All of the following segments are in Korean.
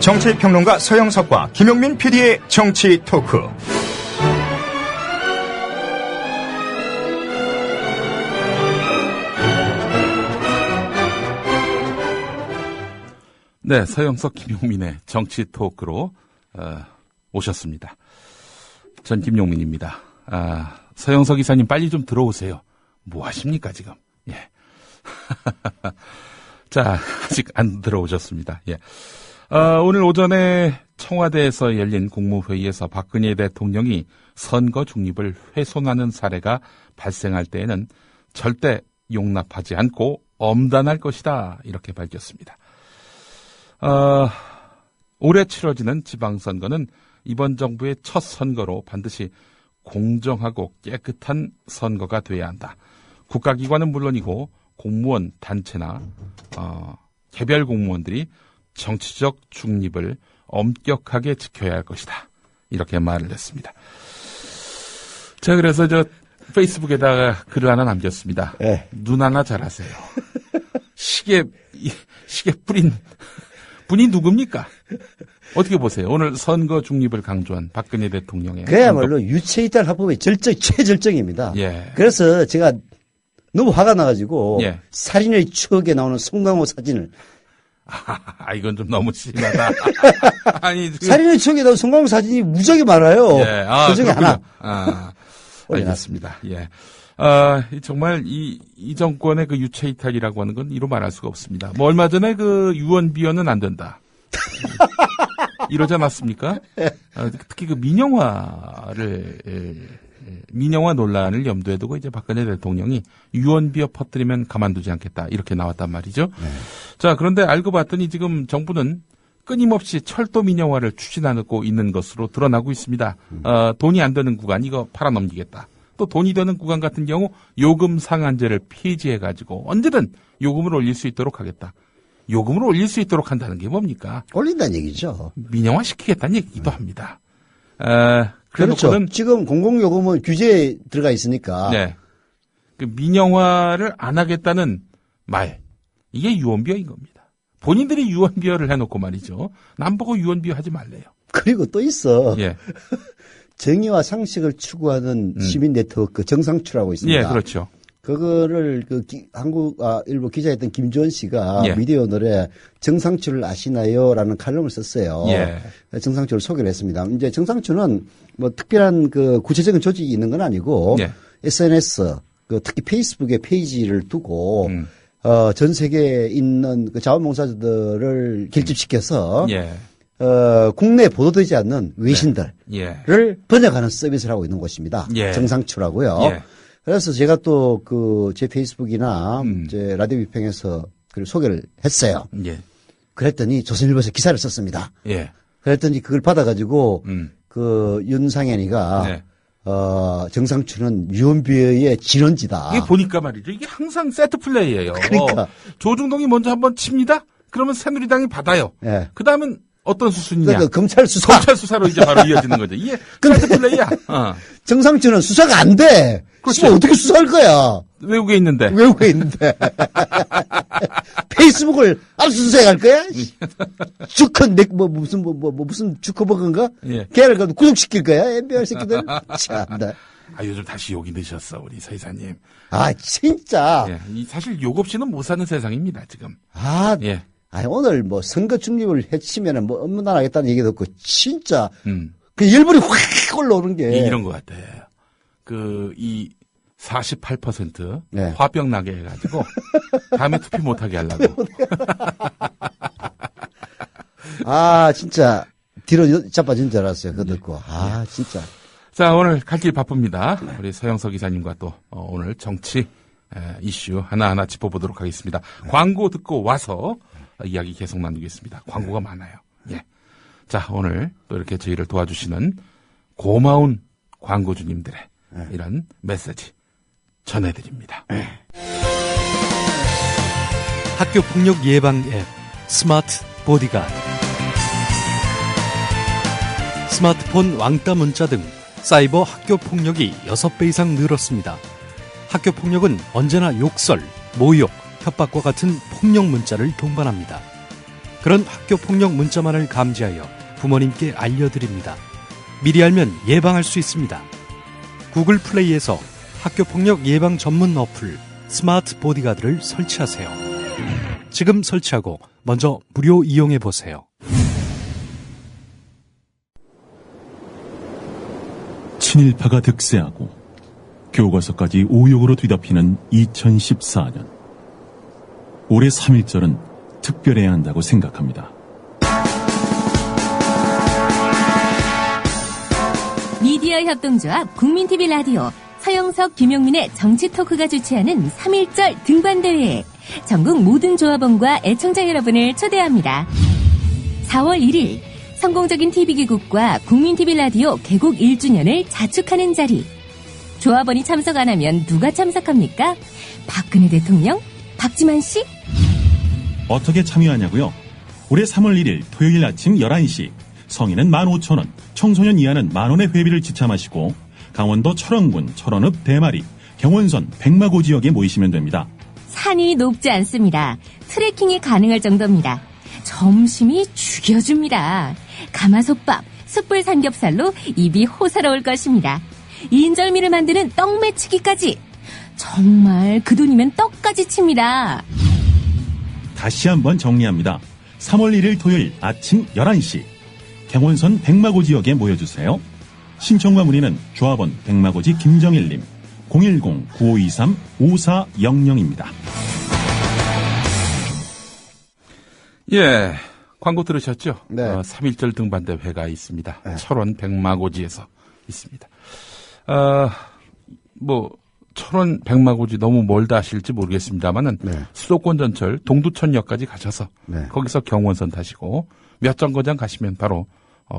정치평론가 서영석과 김용민 PD의 정치 토크. 네, 서영석, 김용민의 정치 토크로 오셨습니다. 전 김용민입니다. 서영석 이사님 빨리 좀 들어오세요. 뭐 하십니까 지금? 예. 자, 아직 안 들어오셨습니다. 예. 오늘 오전에 청와대에서 열린 국무회의에서 박근혜 대통령이 선거 중립을 훼손하는 사례가 발생할 때에는 절대 용납하지 않고 엄단할 것이다, 이렇게 밝혔습니다. 올해 치러지는 지방선거는 이번 정부의 첫 선거로 반드시 공정하고 깨끗한 선거가 돼야 한다. 국가기관은 물론이고 공무원 단체나 개별 공무원들이 정치적 중립을 엄격하게 지켜야 할 것이다, 이렇게 말을 했습니다. 자, 그래서 페이스북에다가 글을 하나 남겼습니다. 네. 눈 하나 잘하세요. 시계 뿌린 분이 누굽니까? 어떻게 보세요? 오늘 선거 중립을 강조한 박근혜 대통령의 그야말로 유체이탈 합법의 최절정입니다. 예. 그래서 제가 너무 화가 나가지고 예. 살인의 추억에 나오는 송강호 사진을 이건 좀 너무 심하다. 아니, 살인의 추억에 나오는 송강호 사진이 무지하게 많아요. 예. 그 중에 그렇군요. 하나. 알겠습니다. 예. 정말 이 정권의 그 유체이탈이라고 하는 건 이로 말할 수가 없습니다. 뭐 얼마 전에 그 유언비어는 안 된다, 이러지 않았습니까? 특히 그 민영화 논란을 염두에 두고 이제 박근혜 대통령이 유언비어 퍼뜨리면 가만두지 않겠다, 이렇게 나왔단 말이죠. 네. 자, 그런데 알고 봤더니 지금 정부는 끊임없이 철도 민영화를 추진하고 있는 것으로 드러나고 있습니다. 돈이 안 되는 구간 이거 팔아넘기겠다. 또 돈이 되는 구간 같은 경우 요금 상한제를 폐지해가지고 언제든 요금을 올릴 수 있도록 하겠다. 요금을 올릴 수 있도록 한다는 게 뭡니까? 올린다는 얘기죠. 민영화 시키겠다는 얘기기도 합니다. 그렇죠. 지금 공공요금은 규제에 들어가 있으니까. 네. 그 민영화를 안 하겠다는 말, 이게 유언비어인 겁니다. 본인들이 유언비어를 해놓고 말이죠. 남 보고 유언비어 하지 말래요. 그리고 또 있어. 예. 정의와 상식을 추구하는 시민 네트워크 정상추라고 있습니다. 예, 그렇죠. 그거를 일부 기자였던 김주원 씨가 예. 미디어오늘에 정상추를 아시나요?라는 칼럼을 썼어요. 예. 정상추를 소개를 했습니다. 이제 정상추는 뭐 특별한 그 구체적인 조직이 있는 건 아니고 예. SNS, 특히 페이스북에 페이지를 두고 전 세계에 있는 그 자원봉사자들을 결집시켜서 예. 국내에 보도되지 않는 외신들을 예. 번역하는 서비스를 하고 있는 곳입니다. 예. 정상추라고요. 예. 그래서 제가 또 제 페이스북이나 제 라디오 비평에서 그걸 소개를 했어요. 예. 그랬더니 조선일보에서 기사를 썼습니다. 예. 그랬더니 그걸 받아가지고 윤상현이가 네. 정상추는 유언비어의 진원지다. 이게 보니까 말이죠. 이게 항상 세트 플레이예요. 그러니까. 조중동이 먼저 한번 칩니다. 그러면 새누리당이 받아요. 예. 그 다음은 어떤 수순이냐? 그러니까 검찰 수사로 이제 바로 이어지는 거죠. 이게 세트 플레이야. 정상추는 수사가 안 돼. 그렇죠. 어떻게 수사할 거야? 외국에 있는데. 페이스북을 압수수색할 거야? 주커 무슨 주커버그인가? 예. 걔를 가도 구속시킬 거야? MBR 새끼들. 참나. 요즘 다시 욕이 드셨어, 우리 서 이사님. 진짜. 예. 사실 욕 없이는 못 사는 세상입니다, 지금. 예. 오늘 선거 중립을 해치면은 업무 안 하겠다는 얘기 듣고 진짜 그 열불이 확 올라오는 게 이런 것 같아. 48% 네. 화병 나게 해가지고 다음에 투표 못하게 하려고. 진짜 뒤로 자빠진 줄 알았어요. 그거 듣고. 진짜. 자, 오늘 갈 길 바쁩니다. 우리 서영석 이사님과 또 오늘 정치 이슈 하나하나 짚어보도록 하겠습니다. 광고 듣고 와서 이야기 계속 나누겠습니다. 광고가 많아요. 예. 자, 오늘 또 이렇게 저희를 도와주시는 고마운 광고주님들의 이런 메시지 전해드립니다. 학교 폭력 예방 앱 스마트 보디가드. 스마트폰 왕따 문자 등 사이버 학교 폭력이 6배 이상 늘었습니다. 학교 폭력은 언제나 욕설, 모욕, 협박과 같은 폭력 문자를 동반합니다. 그런 학교폭력 문자만을 감지하여 부모님께 알려드립니다. 미리 알면 예방할 수 있습니다. 구글 플레이에서 학교폭력 예방 전문 어플 스마트 보디가드를 설치하세요. 지금 설치하고 먼저 무료 이용해 보세요. 친일파가 득세하고 교과서까지 오욕으로 뒤덮이는 2014년. 올해 3.1절은 특별해야 한다고 생각합니다. 미디어 협동조합 국민TV 라디오 서영석, 김용민의 정치 토크가 주최하는 3.1절 등반대회에 전국 모든 조합원과 애청자 여러분을 초대합니다. 4월 1일 성공적인 TV개국과 국민TV 라디오 개국 1주년을 자축하는 자리. 조합원이 참석 안 하면 누가 참석합니까? 박근혜 대통령? 박지만 씨? 어떻게 참여하냐고요? 올해 3월 1일 토요일 아침 11시 성인은 15,000원, 청소년 이하는 만원의 회비를 지참하시고 강원도 철원군 철원읍 대마리, 경원선 백마고 지역에 모이시면 됩니다. 산이 높지 않습니다. 트레킹이 가능할 정도입니다. 점심이 죽여줍니다. 가마솥밥, 숯불 삼겹살로 입이 호사로울 것입니다. 인절미를 만드는 떡 매치기까지. 정말 그 돈이면 떡까지 칩니다. 다시 한번 정리합니다. 3월 1일 토요일 아침 11시 경원선 백마고 지역에 모여주세요. 신청과 문의는 조합원 백마고지 김정일님 010-9523-5400입니다. 예, 광고 들으셨죠? 네. 3.1절 등반대회가 있습니다. 네. 철원 백마고지에서 있습니다. 철원 백마고지 너무 멀다 하실지 모르겠습니다만은 네. 수도권 전철 동두천역까지 가셔서 네. 거기서 경원선 타시고 몇 정거장 가시면 바로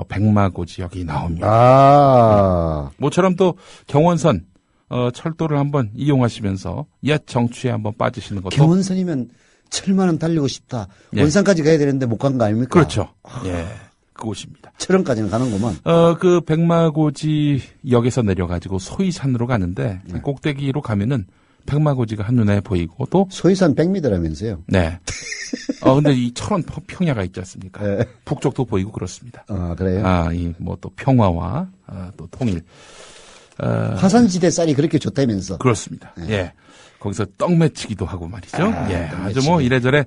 백마고지역이 나옵니다. 아. 모처럼 또 경원선 철도를 한번 이용하시면서 옛 정취에 한번 빠지시는 것도 경원선이면 철만은 달리고 싶다. 네. 원산까지 가야 되는데 못 간 거 아닙니까? 그렇죠. 예, 그곳입니다. 철원까지는 가는구만. 그 백마고지 역에서 내려가지고 소이산으로 가는데 네. 꼭대기로 가면은 백마고지가 한눈에 보이고 또 소이산 100m라면서요. 네. 근데 이 철원 평야가 있지 않습니까? 네. 북쪽도 보이고 그렇습니다. 그래요? 또 평화와 또 통일. 화산지대 쌀이 그렇게 좋다면서. 그렇습니다. 네. 예. 거기서 떡 매치기도 하고 말이죠. 예. 떡 아주 뭐 매치기. 이래저래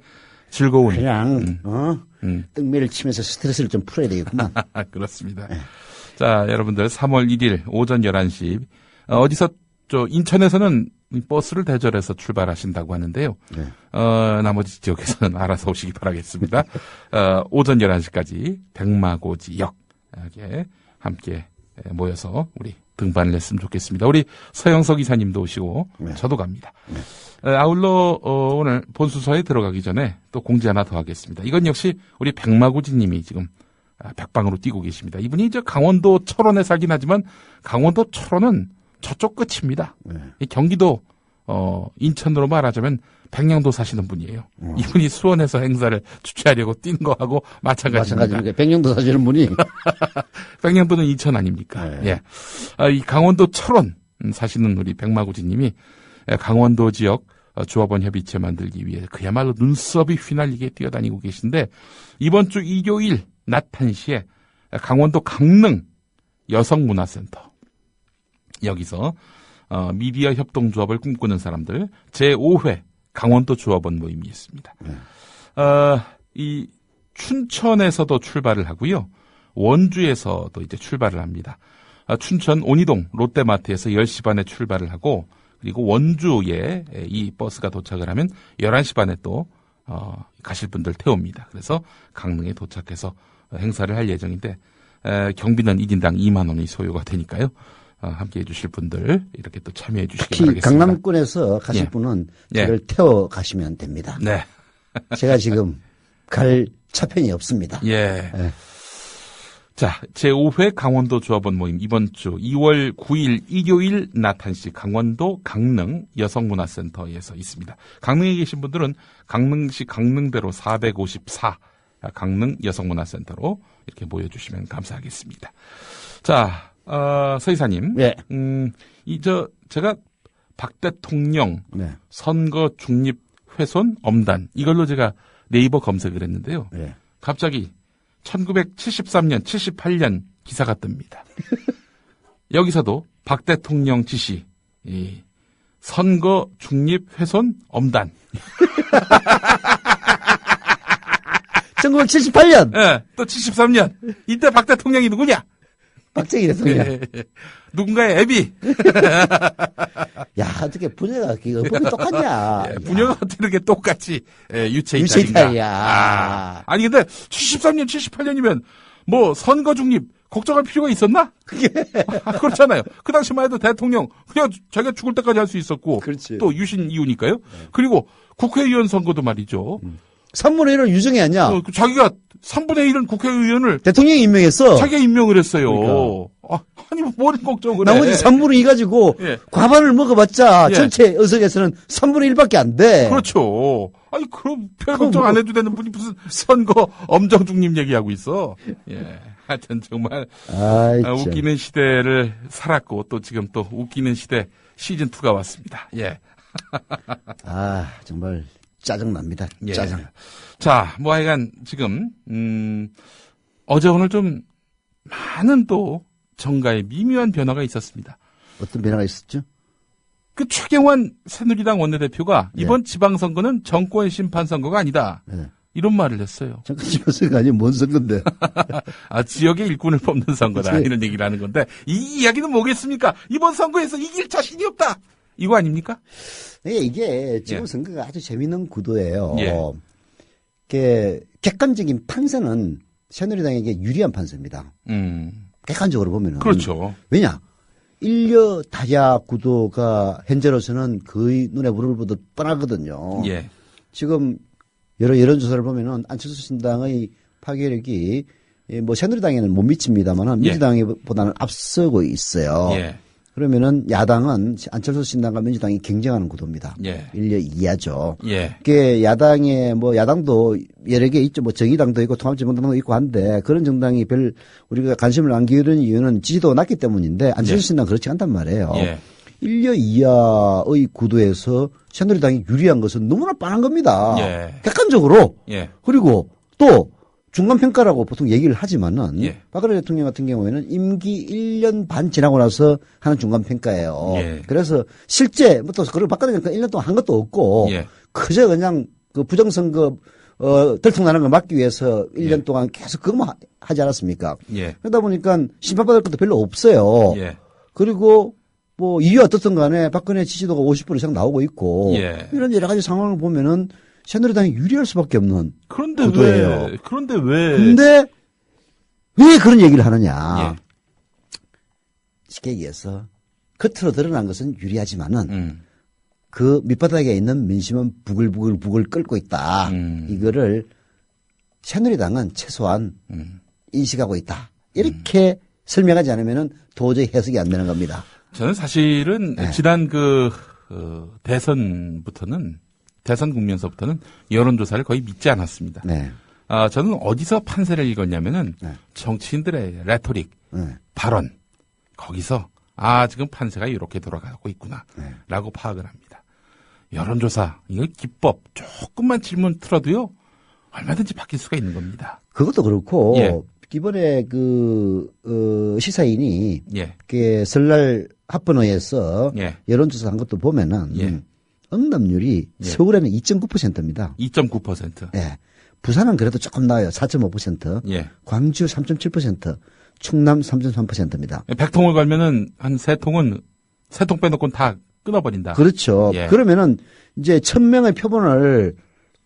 즐거운. 그냥 떡매를 치면서 스트레스를 좀 풀어야 되겠구만. 그렇습니다. 네. 자, 여러분들 3월 1일 오전 11시 어디서 인천에서는 버스를 대절해서 출발하신다고 하는데요. 네. 나머지 지역에서는 알아서 오시기 바라겠습니다. 오전 11시까지 백마고지역에 함께 모여서 우리 등반을 했으면 좋겠습니다. 우리 서영석 이사님도 오시고 네. 저도 갑니다. 네. 아울러 오늘 본수서에 들어가기 전에 또 공지 하나 더 하겠습니다. 이건 역시 우리 백마고지님이 지금 백방으로 뛰고 계십니다. 이분이 강원도 철원에 살긴 하지만 강원도 철원은 저쪽 끝입니다. 네. 이 경기도 인천으로 말하자면 백령도 사시는 분이에요. 이분이 수원에서 행사를 주최하려고 뛴 거하고 마찬가지입니다. 마찬가지입니다. 백령도 사시는 분이. 백령도는 인천 아닙니까? 네. 예. 이 강원도 철원 사시는 우리 백마고지님이 강원도 지역 조합원 협의체 만들기 위해 그야말로 눈썹이 휘날리게 뛰어다니고 계신데 이번 주 일요일 낮 1시에 강원도 강릉 여성문화센터 여기서 미디어 협동조합을 꿈꾸는 사람들 제5회 강원도 조합원 모임이 있습니다. 네. 이 춘천에서도 출발을 하고요. 원주에서도 이제 출발을 합니다. 춘천 온이동 롯데마트에서 10시 반에 출발을 하고 그리고 원주에 이 버스가 도착을 하면 11시 반에 또 가실 분들 태웁니다. 그래서 강릉에 도착해서 행사를 할 예정인데 경비는 1인당 2만 원이 소요가 되니까요. 함께해 주실 분들 이렇게 또 참여해 주시기 특히 바라겠습니다. 강남권에서 가실 예. 분은 예. 저를 태워 가시면 됩니다. 네. 제가 지금 갈 차편이 없습니다. 예. 예. 자, 제5회 강원도 조합원 모임 이번 주 2월 9일 일요일 낮 1시 강원도 강릉 여성문화센터에서 있습니다. 강릉에 계신 분들은 강릉시 강릉대로 454 강릉 여성문화센터로 이렇게 모여주시면 감사하겠습니다. 자, 서 이사님. 예. 제가 박 대통령 네. 선거 중립 훼손 엄단 이걸로 제가 네이버 검색을 했는데요. 예. 갑자기 1973년, 78년 기사가 뜹니다. 여기서도 박 대통령 지시, 이 선거 중립 훼손 엄단. 1978년. 예, 또 73년. 이때 박 대통령이 누구냐? 박정희 대통령. 예, 누군가의 애비. 야, 어떻게 분야가 어법이 똑같냐. 예, 분야가 어떻게 이렇게 똑같이 유체 유체 이탈인가. 이탈이야. 아니 근데 73년, 78년이면 뭐 선거 중립 걱정할 필요가 있었나? 그렇잖아요. 그 당시만 해도 대통령 그냥 자기가 죽을 때까지 할 수 있었고 그렇지. 또 유신 이후니까요. 그리고 국회의원 선거도 말이죠. 3분의 1을 유정이 아니야. 자기가 3분의 1은 국회의원을 대통령이 임명했어. 자기가 임명을 했어요. 그러니까. 아니 뭘 걱정을 해. 나머지 3분의 2 가지고 예. 과반을 먹어봤자 예. 전체 의석에서는 3분의 1밖에 안 돼. 그렇죠. 아니 그럼 별 걱정 안 해도 되는 분이 무슨 선거 엄정 중립 얘기하고 있어. 예. 하여튼 정말 아이, 참. 웃기는 시대를 살았고 또 지금 또 웃기는 시대 시즌 2가 왔습니다. 예. 아, 정말 짜증납니다. 예. 짜증. 자, 뭐 하여간 지금 어제 오늘 좀 많은 또 정가에 미묘한 변화가 있었습니다. 어떤 변화가 있었죠? 그 최경환 새누리당 원내대표가 예. 이번 지방선거는 정권 심판 선거가 아니다. 네. 이런 말을 했어요. 잠깐 집어서가 아니면 뭔 선거인데. 아, 지역의 일꾼을 뽑는 선거다. 그치. 이런 얘기를 하는 건데 이 이야기는 뭐겠습니까? 이번 선거에서 이길 자신이 없다. 이거 아닙니까? 네, 이게 지금 예. 선거가 아주 재밌는 구도예요. 예. 이게 객관적인 판세는 새누리당에게 유리한 판세입니다. 객관적으로 보면은. 그렇죠. 왜냐? 인려 다야 구도가 현재로서는 거의 눈에 불을 보듯 뻔하거든요. 예. 지금 여러 여론조사를 보면은 안철수 신당의 파괴력이 뭐 새누리당에는 못 미칩니다만은 예. 민주당보다는 앞서고 있어요. 예. 그러면은 야당은 안철수 신당과 민주당이 경쟁하는 구도입니다. 예. 1려 2야죠. 예. 그게 야당에 뭐 야당도 여러 개 있죠. 뭐 정의당도 있고 통합진보당도 있고 한데 그런 정당이 별 우리가 관심을 안 기울이는 이유는 지지도가 낮기 때문인데 안철수 신당 그렇지 않단 말이에요. 예. 1려 2야의 구도에서 새누리당이 유리한 것은 너무나 뻔한 겁니다. 예. 객관적으로. 예. 그리고 또 중간평가라고 보통 얘기를 하지만은 예. 박근혜 대통령 같은 경우에는 임기 1년 반 지나고 나서 하는 중간평가예요. 예. 그래서 실제 뭐 또 그리고 박근혜 대통령 1년 동안 한 것도 없고 예. 그저 그냥 그 부정선거 들통나는 걸 막기 위해서 1년 예. 동안 계속 그것만 하지 않았습니까? 예. 그러다 보니까 심판받을 것도 별로 없어요. 예. 그리고 뭐 이유가 어떻든 간에 박근혜 지지도가 50% 이상 나오고 있고 예. 이런 여러 가지 상황을 보면은 새누리당이 유리할 수밖에 없는 그런데 구도예요. 왜? 그런데 왜? 근데 왜 그런 얘기를 하느냐? 예. 쉽게 얘기해서 겉으로 드러난 것은 유리하지만은 그 밑바닥에 있는 민심은 부글부글 끓고 있다. 이거를 새누리당은 최소한 인식하고 있다. 이렇게 설명하지 않으면은 도저히 해석이 안 되는 겁니다. 저는 사실은 네. 지난 대선부터는 대선 국면서부터는 여론조사를 거의 믿지 않았습니다. 네. 저는 어디서 판세를 읽었냐면은 네. 정치인들의 레토릭, 네. 발언 거기서 지금 판세가 이렇게 돌아가고 있구나라고 네. 파악을 합니다. 여론조사 이거 기법 조금만 질문 틀어도요 얼마든지 바뀔 수가 있는 겁니다. 그것도 그렇고 예. 이번에 시사인이 예, 그 설날 합본회에서 예. 여론조사 한 것도 보면은 예. 응답률이 예. 서울에는 2.9%입니다. 2.9%. 예. 부산은 그래도 조금 나아요. 4.5%. 예. 광주 3.7%. 충남 3.3%입니다. 100통을 걸면은 한 3통은 3통 빼놓고는 다 끊어버린다. 그렇죠. 예. 그러면은 이제 1000명의 표본을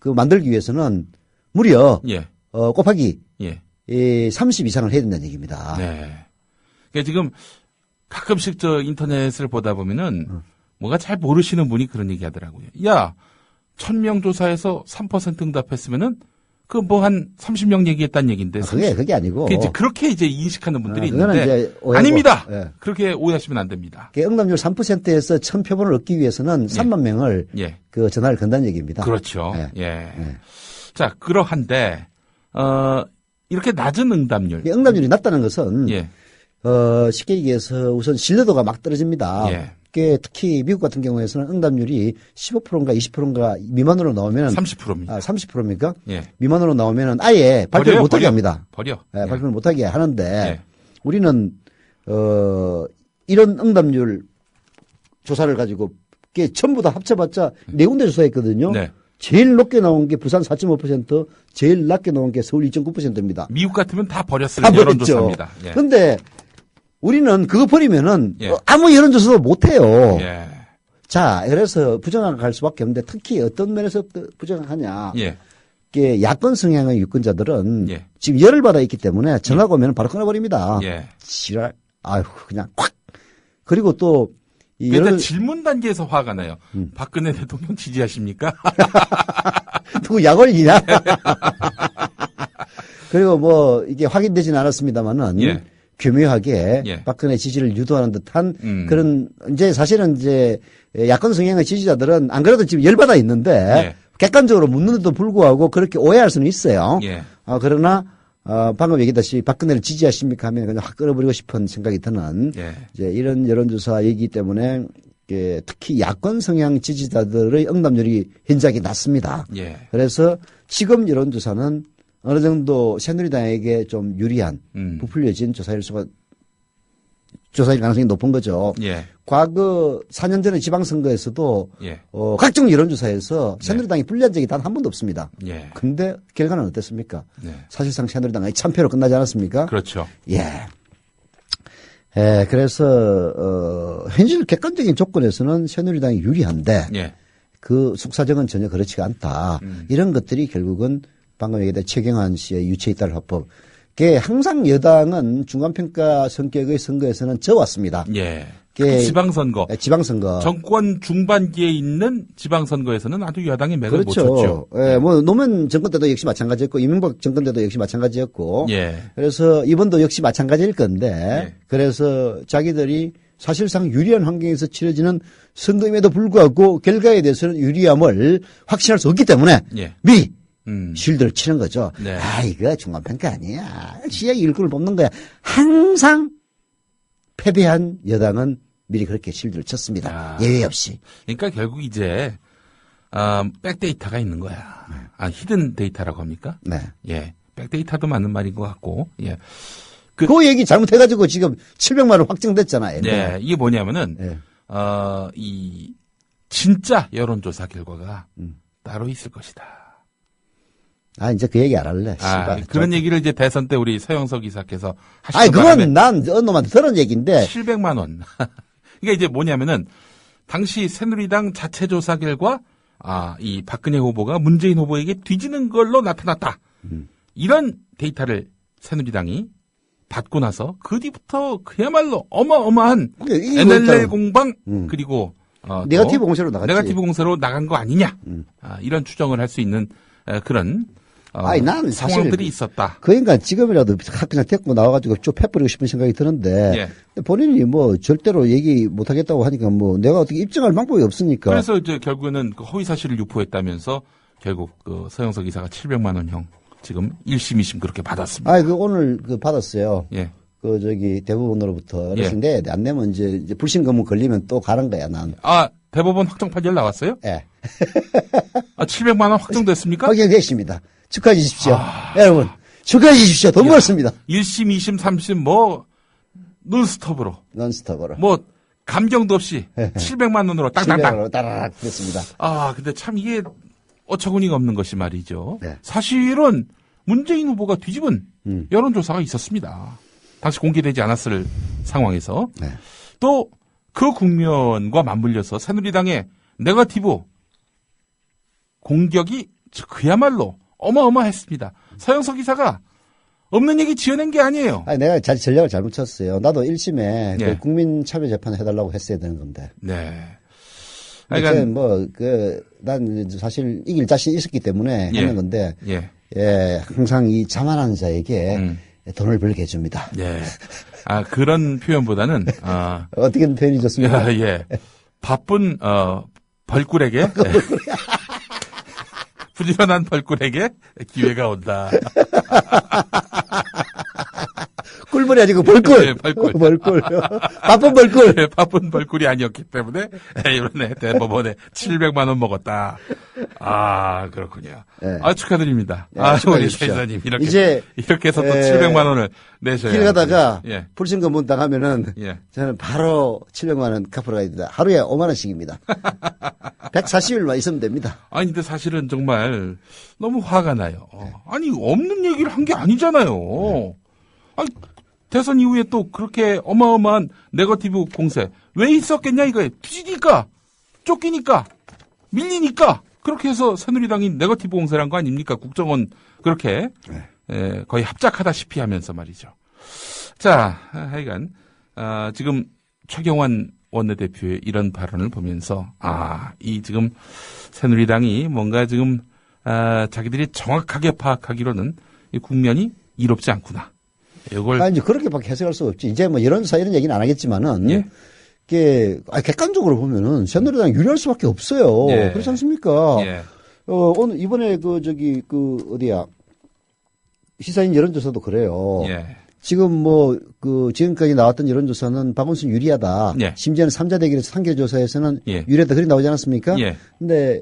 만들기 위해서는 무려 예, 곱하기 예. 30 이상을 해야 된다는 얘기입니다. 네. 그러니까 지금 가끔씩 인터넷을 보다 보면은 뭐가 잘 모르시는 분이 그런 얘기 하더라고요. 야, 1000명 조사에서 3% 응답했으면은 그 뭐 한 30명 얘기했다는 얘기인데. 그게 아니고. 이제 그렇게 이제 인식하는 분들이 그거는 있는데. 이제 오해고. 아닙니다. 예. 그렇게 오해하시면 안 됩니다. 응답률 3%에서 1000표본을 얻기 위해서는 3만 명을 예. 전화를 건다는 얘기입니다. 그렇죠. 예. 예. 예. 자, 그러한데, 이렇게 낮은 응답률. 응답률이 낮다는 것은 예. 쉽게 얘기해서 우선 신뢰도가 막 떨어집니다. 예. 특히 미국 같은 경우에서는 응답률이 15%인가 20%인가 미만으로 나오면 30%입니다. 30%입니까? 예. 미만으로 나오면은 아예 발표를 못하게 합니다. 버려. 예, 발표를 못하게 하는데 예. 우리는 이런 응답률 조사를 가지고 그게 전부 다 합쳐봤자 4군데 조사했거든요. 네. 제일 높게 나온 게 부산 4.5%, 제일 낮게 나온 게 서울 2.9%입니다. 미국 같으면 다 버렸을 다 버렸죠. 여론조사입니다. 예. 그런데 우리는 그거 버리면은 예. 아무 여론조사도 못해요. 예. 자, 그래서 부정할 수밖에 없는데 특히 어떤 면에서 부정하냐. 예. 이게 야권 성향의 유권자들은 예. 지금 열을 받아 있기 때문에 전화가 오면 바로 끊어버립니다. 예. 지랄, 아유, 그냥 콱. 그리고 또, 이 일단 질문 단계에서 화가 나요. 박근혜 대통령 지지하십니까? 누구 약 올리냐? 그리고 뭐, 이게 확인되지는 않았습니다만은. 예. 교묘하게 예. 박근혜 지지를 유도하는 듯한 그런, 이제 사실은 이제 야권 성향의 지지자들은 안 그래도 지금 열받아 있는데. 예. 객관적으로 묻는데도 불구하고 그렇게 오해할 수는 있어요. 예. 그러나, 방금 얘기했듯이 박근혜를 지지하십니까 하면 그냥 확 끊어버리고 싶은 생각이 드는 예. 이제 이런 여론조사 얘기이기 때문에 특히 야권 성향 지지자들의 응답률이 현저하게 낮습니다. 예. 그래서 지금 여론조사는 어느 정도 새누리당에게 좀 유리한 부풀려진 조사일 가능성이 높은 거죠. 예. 과거 4년 전에 지방선거에서도 예. 각종 여론조사에서 새누리당이 불리한 적이 단 한 번도 없습니다. 예. 근데 결과는 어땠습니까? 네. 사실상 새누리당의 참패로 끝나지 않았습니까? 그렇죠. 예. 그래서 현실 객관적인 조건에서는 새누리당이 유리한데 예. 그 속사정은 전혀 그렇지가 않다. 이런 것들이 결국은 방금 얘기했던 최경환 씨의 유체이탈 화법. 그게 항상 여당은 중간평가 성격의 선거에서는 져왔습니다. 예. 그게 지방선거. 지방선거. 정권 중반기에 있는 지방선거에서는 아주 여당이 맥을 못 그렇죠. 쳤죠. 예, 뭐 노무현 정권 때도 역시 마찬가지였고 이명박 정권 때도 역시 마찬가지였고. 예. 그래서 이번도 역시 마찬가지일 건데. 예. 그래서 자기들이 사실상 유리한 환경에서 치러지는 선거임에도 불구하고 결과에 대해서는 유리함을 확신할 수 없기 때문에 예. 미리 쉴드를 치는 거죠. 네. 이거 중간평가 아니야. 시야 일꾼을 뽑는 거야. 항상 패배한 여당은 미리 그렇게 쉴드를 쳤습니다. 예외 없이. 그러니까 결국 이제 백데이터가 있는 거야. 히든 데이터라고 합니까? 네. 예. 백데이터도 맞는 말인 것 같고. 예. 그 얘기 잘못해가지고 지금 700만 원 확정됐잖아요. 네. 이게 뭐냐면은 네. 이 진짜 여론조사 결과가 따로 있을 것이다. 이제 그 얘기 안 할래. 그런 얘기를 이제 대선 때 우리 서영석 이사께서 하시는 그건 난 어느 놈한테 들은 얘기인데. 700만 원. 그러니까 이제 뭐냐면은 당시 새누리당 자체 조사 결과 이 박근혜 후보가 문재인 후보에게 뒤지는 걸로 나타났다. 이런 데이터를 새누리당이 받고 나서 그 뒤부터 그야말로 어마어마한 NLL 공방 그리고 네거티브 공세로 나갔지. 네거티브 공세로 나간 거 아니냐. 이런 추정을 할 수 있는 그런 난 사실 상황들이 있었다. 그 인간 지금이라도 그냥 데리고 나와가지고 쭉 패버리고 싶은 생각이 드는데 예. 본인이 뭐 절대로 얘기 못하겠다고 하니까 뭐 내가 어떻게 입증할 방법이 없으니까. 그래서 이제 결국에는 그 허위 사실을 유포했다면서 결국 그 서영석 이사가 700만 원형 지금 1심 2심 그렇게 받았습니다. 오늘 받았어요. 예. 대법원으로부터. 예. 그래서 안 내면 이제 불신 검문 걸리면 또 가는 거야 난. 대법원 확정 판결 나왔어요? 예. 700만 원 확정됐습니까? 확정됐습니다. 축하해 주십시오. 여러분, 축하해 주십시오. 돈 벌었습니다. 1심, 2심, 3심 뭐 논스톱으로. 논스톱으로. 뭐 감경도 없이 700만 원으로 땅땅땅. 700으로 따라락 됐습니다. 근데 참 이게 어처구니가 없는 것이 말이죠. 네. 사실은 문재인 후보가 뒤집은 여론조사가 있었습니다. 당시 공개되지 않았을 상황에서. 네. 또 그 국면과 맞물려서 새누리당의 네거티브 공격이 그야말로 어마어마했습니다. 서영석 이사가 없는 얘기 지어낸 게 아니에요. 내가 전략을 잘못 쳤어요. 나도 1심에 예. 국민 참여 재판 해달라고 했어야 되는 건데. 네. 난 사실 이길 자신이 있었기 때문에 예. 하는 건데, 항상 이 자만한 자에게 돈을 벌게 해줍니다. 예. 그런 표현보다는, 어떻게 표현이 좋습니까? 예. 바쁜, 벌꿀에게, 부지런한 벌꿀에게 기회가 온다. 꿀벌이 아니고 벌꿀. 네, 벌꿀. 벌꿀. 바쁜 벌꿀. 네, 바쁜 벌꿀이 아니었기 때문에 이번에 대법원에 700만 원 먹었다. 아, 그렇군요. 네. 아, 축하드립니다. 네, 아, 축하해 우리 주십시오. 최이사님 이렇게 이제 이렇게 해서 또 700만 원을 내셔야 길 가다가 예. 불신검문 당하면은 예. 저는 바로 700만 원 갚으러 가야 됩니다. 하루에 5만 원씩입니다. 140일만 있으면 됩니다. 아니 근데 사실은 정말 너무 화가 나요. 아니 없는 얘기를 한 게 아니잖아요. 아니 대선 이후에 또 그렇게 어마어마한 네거티브 공세 왜 있었겠냐 이거예요. 뒤지니까 쫓기니까 밀리니까 그렇게 해서 새누리당이 네거티브 공세란 거 아닙니까? 국정원 그렇게 거의 합작하다시피 하면서 말이죠. 자 하여간 지금 최경환 원내대표의 이런 발언을 보면서 이 지금 새누리당이 뭔가 지금 자기들이 정확하게 파악하기로는 이 국면이 이롭지 않구나. 이걸 이제 그렇게밖에 해석할 수 없지. 이제 뭐 이런 얘기는 안 하겠지만은 예. 이게 객관적으로 보면은 새누리당 유리할 수밖에 없어요. 예. 그렇지 않습니까? 예. 오늘 이번에 어디야 시사인 여론조사도 그래요. 예. 지금 지금까지 나왔던 여론조사는 박원순 유리하다. 예. 심지어는 3자 대결에서 3개 조사에서는 예. 유리하다. 그렇게 나오지 않았습니까? 예. 근데,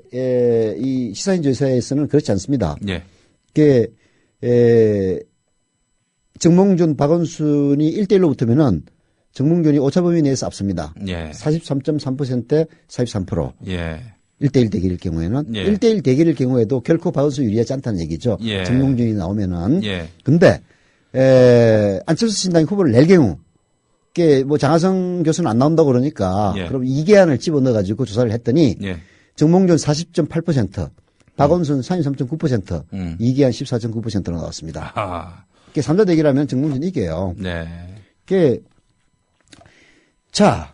이 시사인 조사에서는 그렇지 않습니다. 예. 그게, 정몽준, 박원순이 1대1로 붙으면은 정몽준이 오차범위 내에서 앞섭니다. 예. 43.3%대 43%. 예. 1대1 대결일 경우에는. 예. 1대1 대결일 경우에도 결코 박원순 유리하지 않다는 얘기죠. 예. 정몽준이 나오면은. 예. 근데, 안철수 신당이 후보를 낼 경우, 게 장하성 교수는 안 나온다고 그러니까, 예. 그럼 이계안을 집어넣어가지고 조사를 했더니, 예. 정몽준 40.8%, 박원순 33.9%, 이계안 14.9%로 나왔습니다. 아. 그 3자 대결하면 정몽준 이겨요. 네. 자,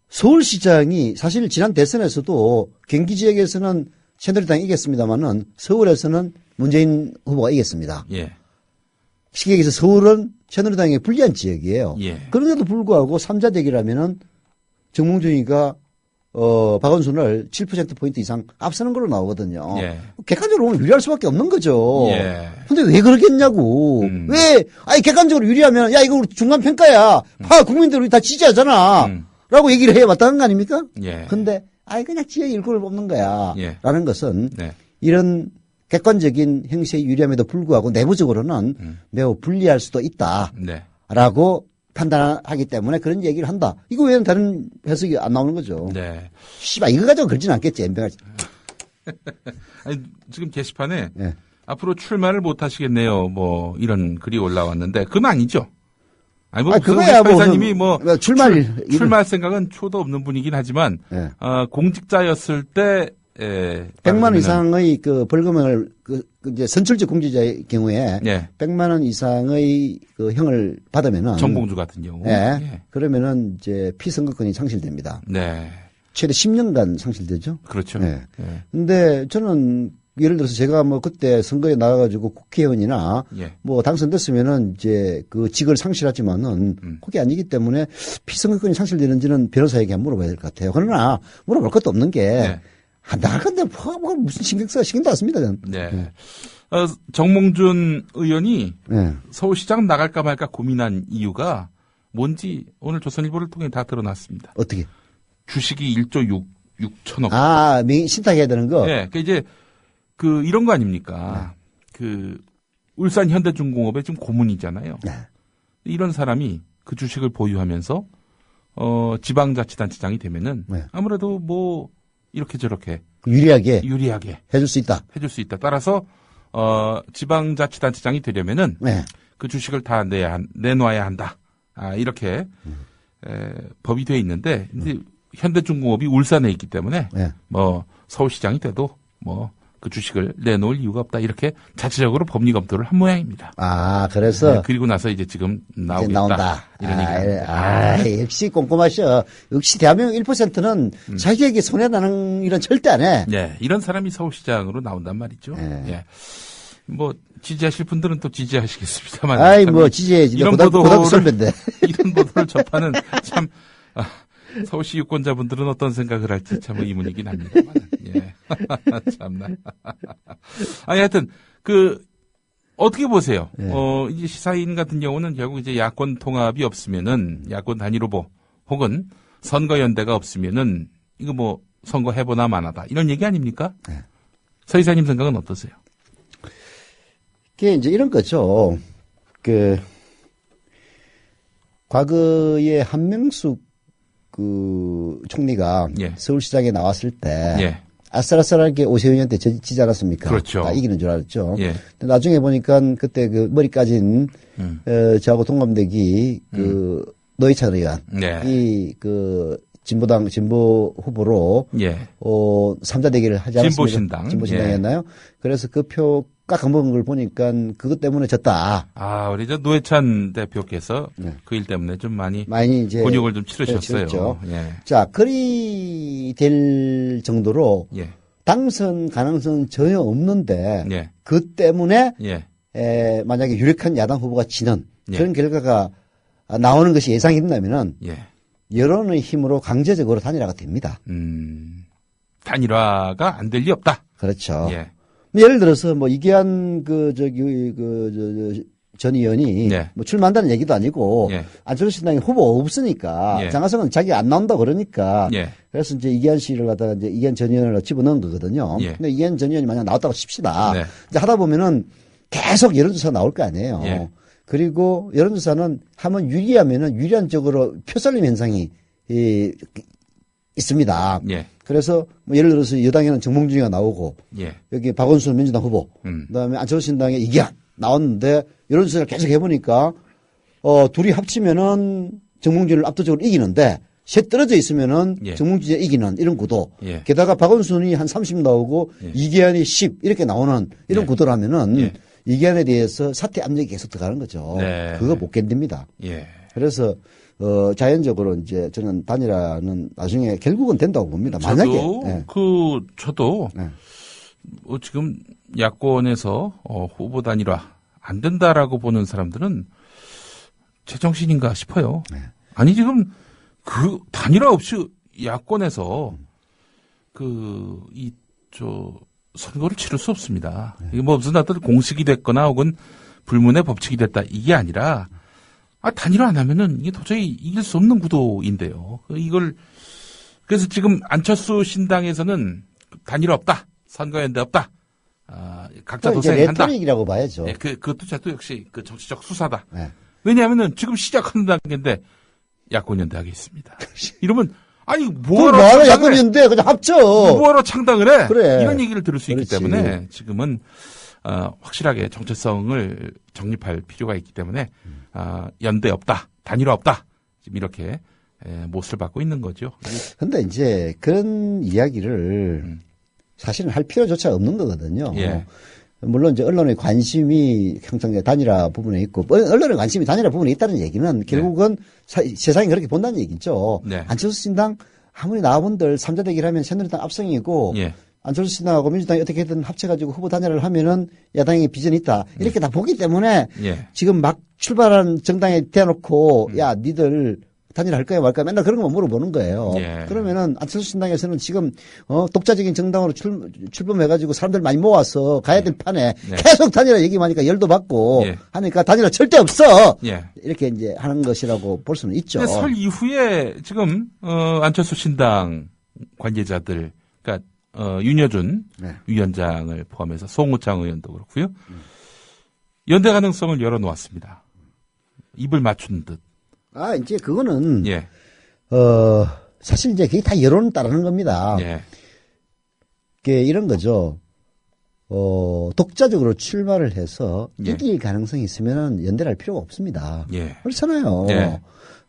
서울시장이 사실 지난 대선에서도 경기 지역에서는 새누리당이 이겼습니다만은 서울에서는 문재인 후보가 이겼습니다. 예. 쉽게 얘기해서 서울은 새누리당에 불리한 지역이에요. 예. 그런데도 불구하고 3자 대결하면은 정몽준이가 박원순을 7%포인트 이상 앞서는 걸로 나오거든요. 예. 객관적으로 보면 유리할 수밖에 없는 거죠. 예. 근데 왜 그러겠냐고. 객관적으로 유리하면, 야, 이거 우리 중간평가야. 국민들 우리 다 지지하잖아. 라고 얘기를 해야 마땅한 거 아닙니까? 예. 근데, 그냥 지역 일꾼을 뽑는 거야. 예. 라는 것은, 네. 이런 객관적인 형식의 유리함에도 불구하고 내부적으로는 매우 불리할 수도 있다. 네. 라고 판단하기 때문에 그런 얘기를 한다. 이거 외에는 다른 해석이 안 나오는 거죠. 네. 씨발, 이거 가지고 그러진 않겠지, 엠병아지. 아니, 지금 게시판에 예. 앞으로 출마를 못 하시겠네요. 뭐 이런 글이 올라왔는데 그건 아니죠. 아니 그거야, 이사님이 출마할 생각은 초도 없는 분이긴 하지만 예. 공직자였을 때 100만 원 이상의 벌금을 이제 선출직 공직자의 경우에 예. 100만 원 이상의 형을 받으면은 정봉주 같은 경우 예. 그러면은 이제 피선거권이 상실됩니다. 네. 최대 10년간 상실되죠. 그렇죠. 예. 예. 근데 저는 예를 들어서 제가 그때 선거에 나가가지고 국회의원이나 예. 당선됐으면은 이제 그 직을 상실하지만은 그게 아니기 때문에 피선거권이 상실되는지는 변호사에게 한번 물어봐야 될 것 같아요. 그러나 물어볼 것도 없는 게 네. 나갈 건데 무슨 신경도 안 씁니다, 저는. 네. 정몽준 의원이 네. 서울시장 나갈까 말까 고민한 이유가 뭔지 오늘 조선일보를 통해 다 드러났습니다. 어떻게? 주식이 1조 6천억. 신탁해야 되는 거? 네. 이제 이런 거 아닙니까? 울산 현대중공업의 지금 고문이잖아요. 네. 이런 사람이 그 주식을 보유하면서, 지방자치단체장이 되면은 네. 아무래도 이렇게 저렇게. 유리하게 해줄 수 있다. 따라서, 지방자치단체장이 되려면은 네. 그 주식을 다 내놔야 한다. 이렇게, 법이 돼 있는데, 근데 현대중공업이 울산에 있기 때문에, 네. 서울시장이 돼도 그 주식을 내놓을 이유가 없다. 이렇게 자체적으로 법리 검토를 한 모양입니다. 그래서. 네, 그리고 나서 이제 지금 나오겠다. 나온다. 이런 얘기입니다. 역시 꼼꼼하셔. 역시 대한민국 1%는 자기에게 손해나는 일은 절대 안 해. 네, 이런 사람이 서울시장으로 나온단 말이죠. 네. 예. 지지하실 분들은 또 지지하시겠습니다만. 지지해야지. 이런 고등학교 선배인데. 이런 보도를 접하는 참, 서울시 유권자분들은 어떤 생각을 할지 참 의문이긴 합니다만. 예. 참나. 하여튼, 어떻게 보세요? 네. 이제 시사인 같은 경우는 결국 이제 야권 통합이 없으면은 야권 단일 후보 혹은 선거연대가 없으면은 이거 뭐 선거 해보나 마나다 이런 얘기 아닙니까? 네. 서 이사님 생각은 어떠세요? 그게 이제 이런 거죠. 과거에 한명숙 총리가 예. 서울시장에 나왔을 때 예. 아슬아슬하게 오세훈이한테 지지 않았습니까? 그렇죠. 다 이기는 줄 알았죠. 예. 근데 나중에 보니까 그때 머리 까진 저하고 동갑내기 노회찬 의원 네. 이 진보 후보로 예. 3자 대결을 하지 않았습니까? 진보신당. 진보신당이었나요? 그래서 그 표 깎아먹은 걸 보니까 그것 때문에 졌다. 우리 저 노회찬 대표께서 네. 그 일 때문에 좀 많이 이제 곤욕을 좀 치르셨어요. 치렀죠. 예. 자, 그리 될 정도로 예. 당선 가능성은 전혀 없는데 예. 그 때문에 예. 만약에 유력한 야당 후보가 지는 예. 그런 결과가 나오는 것이 예상이 된다면은 예. 여론의 힘으로 강제적으로 단일화가 됩니다. 단일화가 안 될 리 없다. 그렇죠. 예. 예를 들어서 뭐 이계한 전 의원이 네. 뭐 출마한다는 얘기도 아니고 예. 안철수 신당에 후보 없으니까 예. 장하성은 자기 안 나온다 그러니까 예. 그래서 이제 이계한 씨를 갖다가 이제 이계한 전 의원을 집어넣은 거거든요. 예. 근데 이계한 전 의원이 만약 나왔다고 칩시다. 네. 이제 하다 보면은 계속 여론조사 나올 거 아니에요. 예. 그리고 여론조사는 한번 유리하면은 유리한 쪽으로 표살림 현상이 있습니다. 예. 그래서 뭐 예를 들어서 여당에는 정몽준이가 나오고 예. 여기 박원순 민주당 후보, 그다음에 안철수 신당의 이기한 나왔는데 여론조사를 계속 해보니까 둘이 합치면은 정몽준을 압도적으로 이기는데 셋 떨어져 있으면은 예. 정몽준이 이기는 이런 구도. 예. 게다가 박원순이 한 30 나오고 예. 이기한이 10 이렇게 나오는 이런 예. 구도라면은 예. 이기한에 대해서 사퇴 압력이 계속 들어가는 거죠. 네. 그거 못 견딥니다. 예. 그래서 자연적으로 이제 저는 단일화는 나중에 결국은 된다고 봅니다. 만약에 저도 네. 지금 야권에서 후보 단일화 안 된다라고 보는 사람들은 제정신인가 싶어요. 네. 아니 지금 그 단일화 없이 야권에서 선거를 치를 수 없습니다. 이게 뭐 무슨 어떤 공식이 됐거나 혹은 불문의 법칙이 됐다 이게 아니라 단일화 안 하면은 이게 도저히 이길 수 없는 구도인데요. 그래서 지금 안철수 신당에서는 단일화 없다. 선거연대 없다. 각자 도생한다. 레토릭이라고 봐야죠. 네, 그것도 저도 역시 정치적 수사다. 네. 왜냐하면은 지금 시작하는 단계인데 야권연대 하겠습니다. 이러면 뭐하러 야권연대 그냥 합쳐. 뭐하러 창당을 해? 그래. 이런 얘기를 들을 수 그렇지. 있기 때문에 지금은 확실하게 정체성을 정립할 필요가 있기 때문에 연대 없다, 단일화 없다 지금 이렇게 못을 받고 있는 거죠. 근데 이제 그런 이야기를 사실은 할 필요조차 없는 거거든요. 예. 물론 이제 언론의 관심이 항상 단일화 부분에 있고 언론의 관심이 단일화 부분에 있다는 얘기는 결국은 세상이 그렇게 본다는 얘기죠. 네. 안철수 신당 아무리 나와본들 3자 대결하면 새누리당 압승이고 예. 안철수 신당하고 민주당이 어떻게든 합쳐가지고 후보 단일화를 하면은 야당에 비전이 있다. 이렇게 다 보기 때문에 예. 지금 막 출발한 정당에 대놓고 야 니들 단일화 할 거야 말 거야 맨날 그런 것만 물어보는 거예요. 예. 그러면은 안철수 신당에서는 지금 독자적인 정당으로 출범해가지고 사람들 많이 모아서 가야 될 판에 계속 단일화 얘기만 하니까 열도 받고 하니까 단일화 절대 없어. 이렇게 이제 하는 것이라고 볼 수는 있죠. 설 이후에 지금 안철수 신당 관계자들 그러니까 윤여준 위원장을 포함해서 송우창 의원도 그렇고요. 연대 가능성을 열어놓았습니다. 입을 맞춘 듯. 이제 그거는 사실 이제 그게 다 여론을 따르는 겁니다. 그게 이런 거죠. 독자적으로 출마를 해서 이길 가능성이 있으면 연대를 할 필요가 없습니다. 그렇잖아요.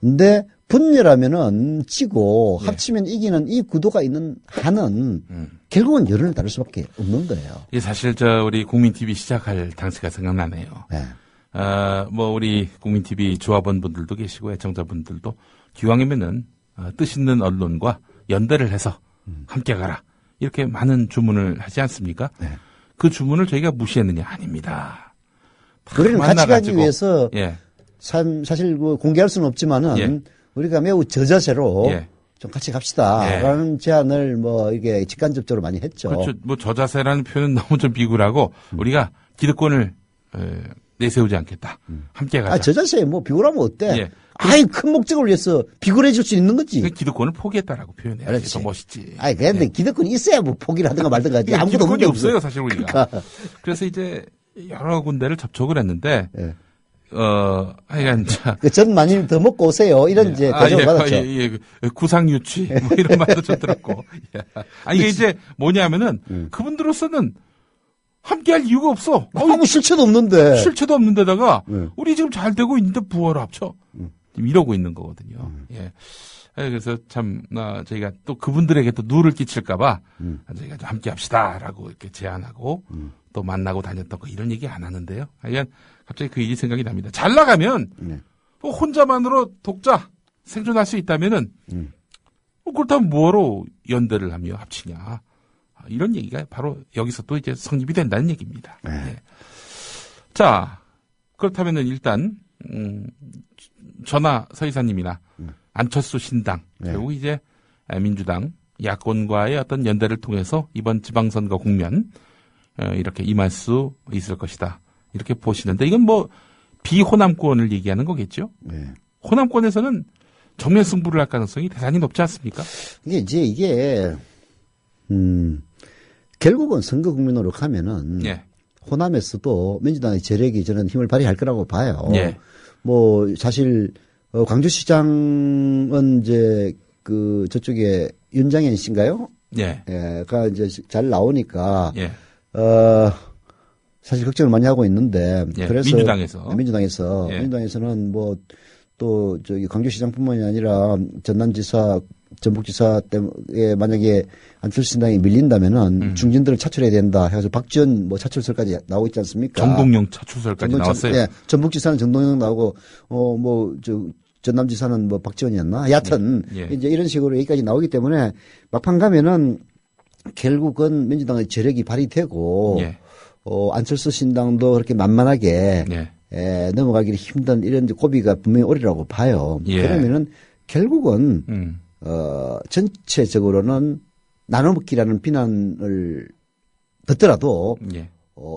근데 분열하면은 지고 합치면 이기는 이 구도가 있는 한은 결국은 여론을 따를 수밖에 없는 거예요. 사실 우리 국민 TV 시작할 당시가 생각나네요. 우리 국민 TV 조합원 분들도 계시고 애청자분들도 기왕이면은 뜻 있는 언론과 연대를 해서 함께 가라. 이렇게 많은 주문을 하지 않습니까? 그 주문을 저희가 무시했느냐? 아닙니다. 우리는 같이 가기 위해서 사실 공개할 수는 없지만은 우리가 매우 저자세로 좀 같이 갑시다라는 제안을 이게 직간접적으로 많이 했죠. 그렇죠. 저자세라는 표현은 너무 좀 비굴하고 우리가 기득권을 내세우지 않겠다. 함께 가자. 저 자세에 뭐 비굴하면 어때? 예. 큰 목적을 위해서 비굴해질 수 있는 거지. 기득권을 포기했다라고 표현해야지 더 멋있지. 근데 기득권이 있어야 뭐 포기를 하든가 말든가 하지. 아무것도 기득권이 없어요. 없어요, 사실 우리가. 그래서 이제 여러 군데를 접촉을 했는데, 예. 하여간, 전 많이 더 먹고 오세요. 이런 이제 대접을 받았죠. 구상유치, 뭐 이런 말도 좀 들었고. 이게 이제 뭐냐면은, 그분들로서는 함께 할 이유가 없어. 아무 실체도 없는데. 실체도 없는데다가, 우리 지금 잘 되고 있는데 부활 합쳐. 지금 이러고 있는 거거든요. 예. 그래서 참, 저희가 또 그분들에게 또 누를 끼칠까봐, 저희가 좀 함께 합시다라고 이렇게 제안하고, 또 만나고 다녔던 거 이런 얘기 안 하는데요. 하여간 갑자기 그 일이 생각이 납니다. 잘 나가면, 또 혼자만으로 독자 생존할 수 있다면은, 그렇다면 뭐하러 연대를 하며 합치냐. 이런 얘기가 바로 여기서 또 이제 성립이 된다는 얘기입니다. 예. 자, 그렇다면은 일단, 전하 서이사님이나 안철수 신당, 그리고 이제 민주당, 야권과의 어떤 연대를 통해서 이번 지방선거 국면, 이렇게 임할 수 있을 것이다. 이렇게 보시는데, 이건 뭐, 비호남권을 얘기하는 거겠죠? 네. 호남권에서는 정면 승부를 할 가능성이 대단히 높지 않습니까? 이게, 결국은 선거 국면으로 가면은, 예. 호남에서도 민주당의 재력이 저는 힘을 발휘할 거라고 봐요. 예. 뭐, 사실, 광주시장은 이제, 저쪽에 윤장현 씨인가요? 예. 가 이제 잘 나오니까, 예. 사실 걱정을 많이 하고 있는데, 예. 그래서. 민주당에서. 예. 민주당에서는 뭐, 또, 광주시장뿐만이 아니라 전남지사, 전북지사 때문에 만약에 안철수 신당이 밀린다면은 중진들을 차출해야 된다 해서 박지원 뭐 차출설까지 나오고 있지 않습니까? 정동영 차출설까지 나왔어요. 예. 전북지사는 정동영 나오고 전남지사는 뭐 박지원이었나? 여하튼 예. 이제 이런 식으로 여기까지 나오기 때문에 막판 가면은 결국은 민주당의 재력이 발휘되고 예. 안철수 신당도 그렇게 만만하게 예. 넘어가기 힘든 이런 고비가 분명히 오리라고 봐요. 예. 그러면은 결국은 전체적으로는 나눠먹기라는 비난을 듣더라도 예.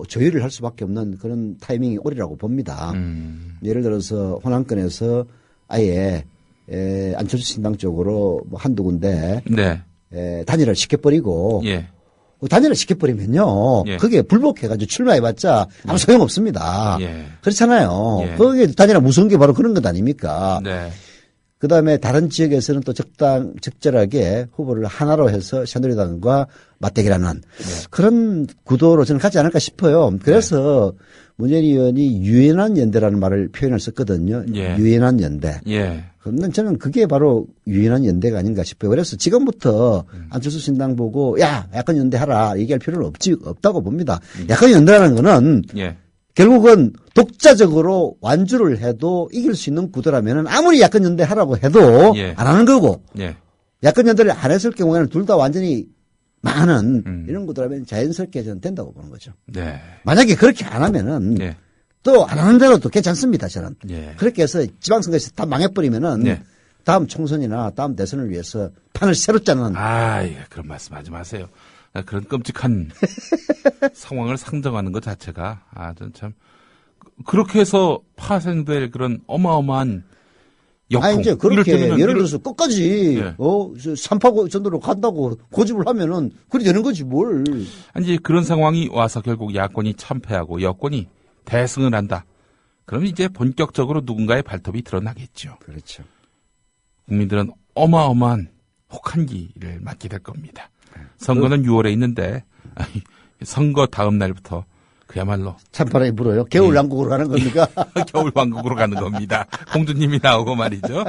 조율을 할 수밖에 없는 그런 타이밍이 오리라고 봅니다. 예를 들어서 호남권에서 아예 안철수 신당 쪽으로 뭐 한두 군데 네. 단일화를 시켜버리고 예. 단일화 시켜버리면요. 예. 그게 불복해가지고 출마해봤자 아무 소용없습니다. 예. 그렇잖아요. 예. 거기에 단일화 무서운 게 바로 그런 것 아닙니까? 네. 그 다음에 다른 지역에서는 또 적절하게 후보를 하나로 해서 새누리당과 맞대결하는 그런 구도로 저는 가지 않을까 싶어요. 그래서 문재인 의원이 유연한 연대라는 말을 표현을 썼거든요. 예. 유연한 연대. 예. 그런데 저는 그게 바로 유연한 연대가 아닌가 싶어요. 그래서 지금부터 안철수 신당 보고 야, 야권 연대하라 얘기할 필요는 없다고 봅니다. 야권 연대라는 거는 예. 결국은 독자적으로 완주를 해도 이길 수 있는 구도라면은 아무리 야권 연대 하라고 해도 예. 안 하는 거고 예. 야권 연대를 안 했을 경우에는 둘 다 완전히 많은 이런 구도라면 자연스럽게 저는 된다고 보는 거죠. 네. 만약에 그렇게 안 하면은 예. 또 안 하는 대로도 괜찮습니다. 저는. 예. 그렇게 해서 지방선거에서 다 망해버리면은 예. 다음 총선이나 다음 대선을 위해서 판을 새로 짜는. 예. 그런 말씀 하지 마세요. 그런 끔찍한 상황을 상정하는 것 자체가 전 참 그렇게 해서 파생될 그런 어마어마한 역풍. 이제 그렇게 이럴 때는 예를 들어서 끝까지 예. 삼파 전도로 간다고 고집을 하면은 그리 되는 거지 뭘. 이제 그런 상황이 와서 결국 야권이 참패하고 여권이 대승을 한다. 그럼 이제 본격적으로 누군가의 발톱이 드러나겠죠. 그렇죠. 국민들은 어마어마한 혹한기를 맞게 될 겁니다. 선거는 6월에 있는데 선거 다음 날부터 그야말로 찬바람이 불어요. 겨울 왕국으로 가는 겁니까? 겨울 왕국으로 가는 겁니다. 공주님이 나오고 말이죠.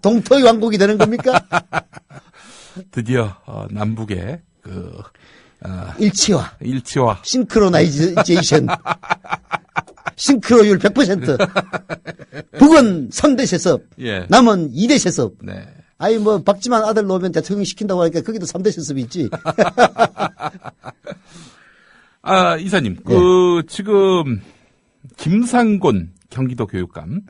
동토의 왕국이 되는 겁니까? 드디어 남북의 일치화. 일치화. 싱크로나이제이션. 싱크로율 100%. 북은 3대 세습. 예. 남은 2대 세습. 네. 뭐 박지만 아들 놓으면 대통령 시킨다고 하니까 거기도 3대 세습이 있지. 이사님, 지금 김상곤 경기도 교육감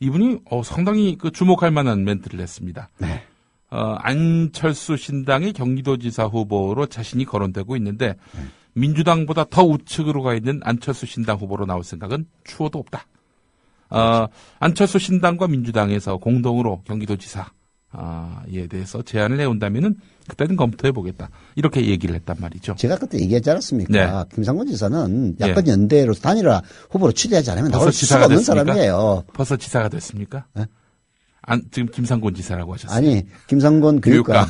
이분이 상당히 주목할 만한 멘트를 했습니다. 네. 안철수 신당의 경기도지사 후보로 자신이 거론되고 있는데 민주당보다 더 우측으로 가 있는 안철수 신당 후보로 나올 생각은 추호도 없다. 안철수 신당과 민주당에서 공동으로 경기도지사에 대해서 제안을 해온다면은 그때는 검토해 보겠다. 이렇게 얘기를 했단 말이죠. 제가 그때 얘기하지 않았습니까? 네. 김상곤 지사는 야권 연대로서 단일화 후보로 추대하지 않으면 나올 벌써 수가 지사가 없는 됐습니까? 사람이에요. 벌써 지사가 됐습니까? 네? 지금 김상곤 지사라고 하셨어요. 아니, 김상곤 교육감.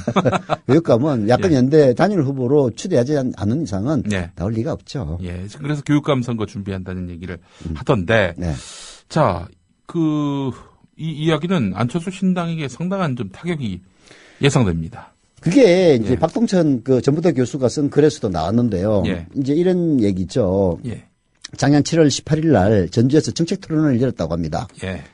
교육감은 야권 예. 연대 단일 후보로 추대하지 않는 이상은 예. 나올 리가 없죠. 예. 그래서 교육감 선거 준비한다는 얘기를 하던데. 네. 자, 이 이야기는 안철수 신당에게 상당한 좀 타격이 예상됩니다. 그게 이제 예. 박동천 전북대 교수가 쓴 글에서도 나왔는데요. 예. 이제 이런 얘기죠. 예. 작년 7월 18일 날 전주에서 정책 토론을 열었다고 합니다. 예.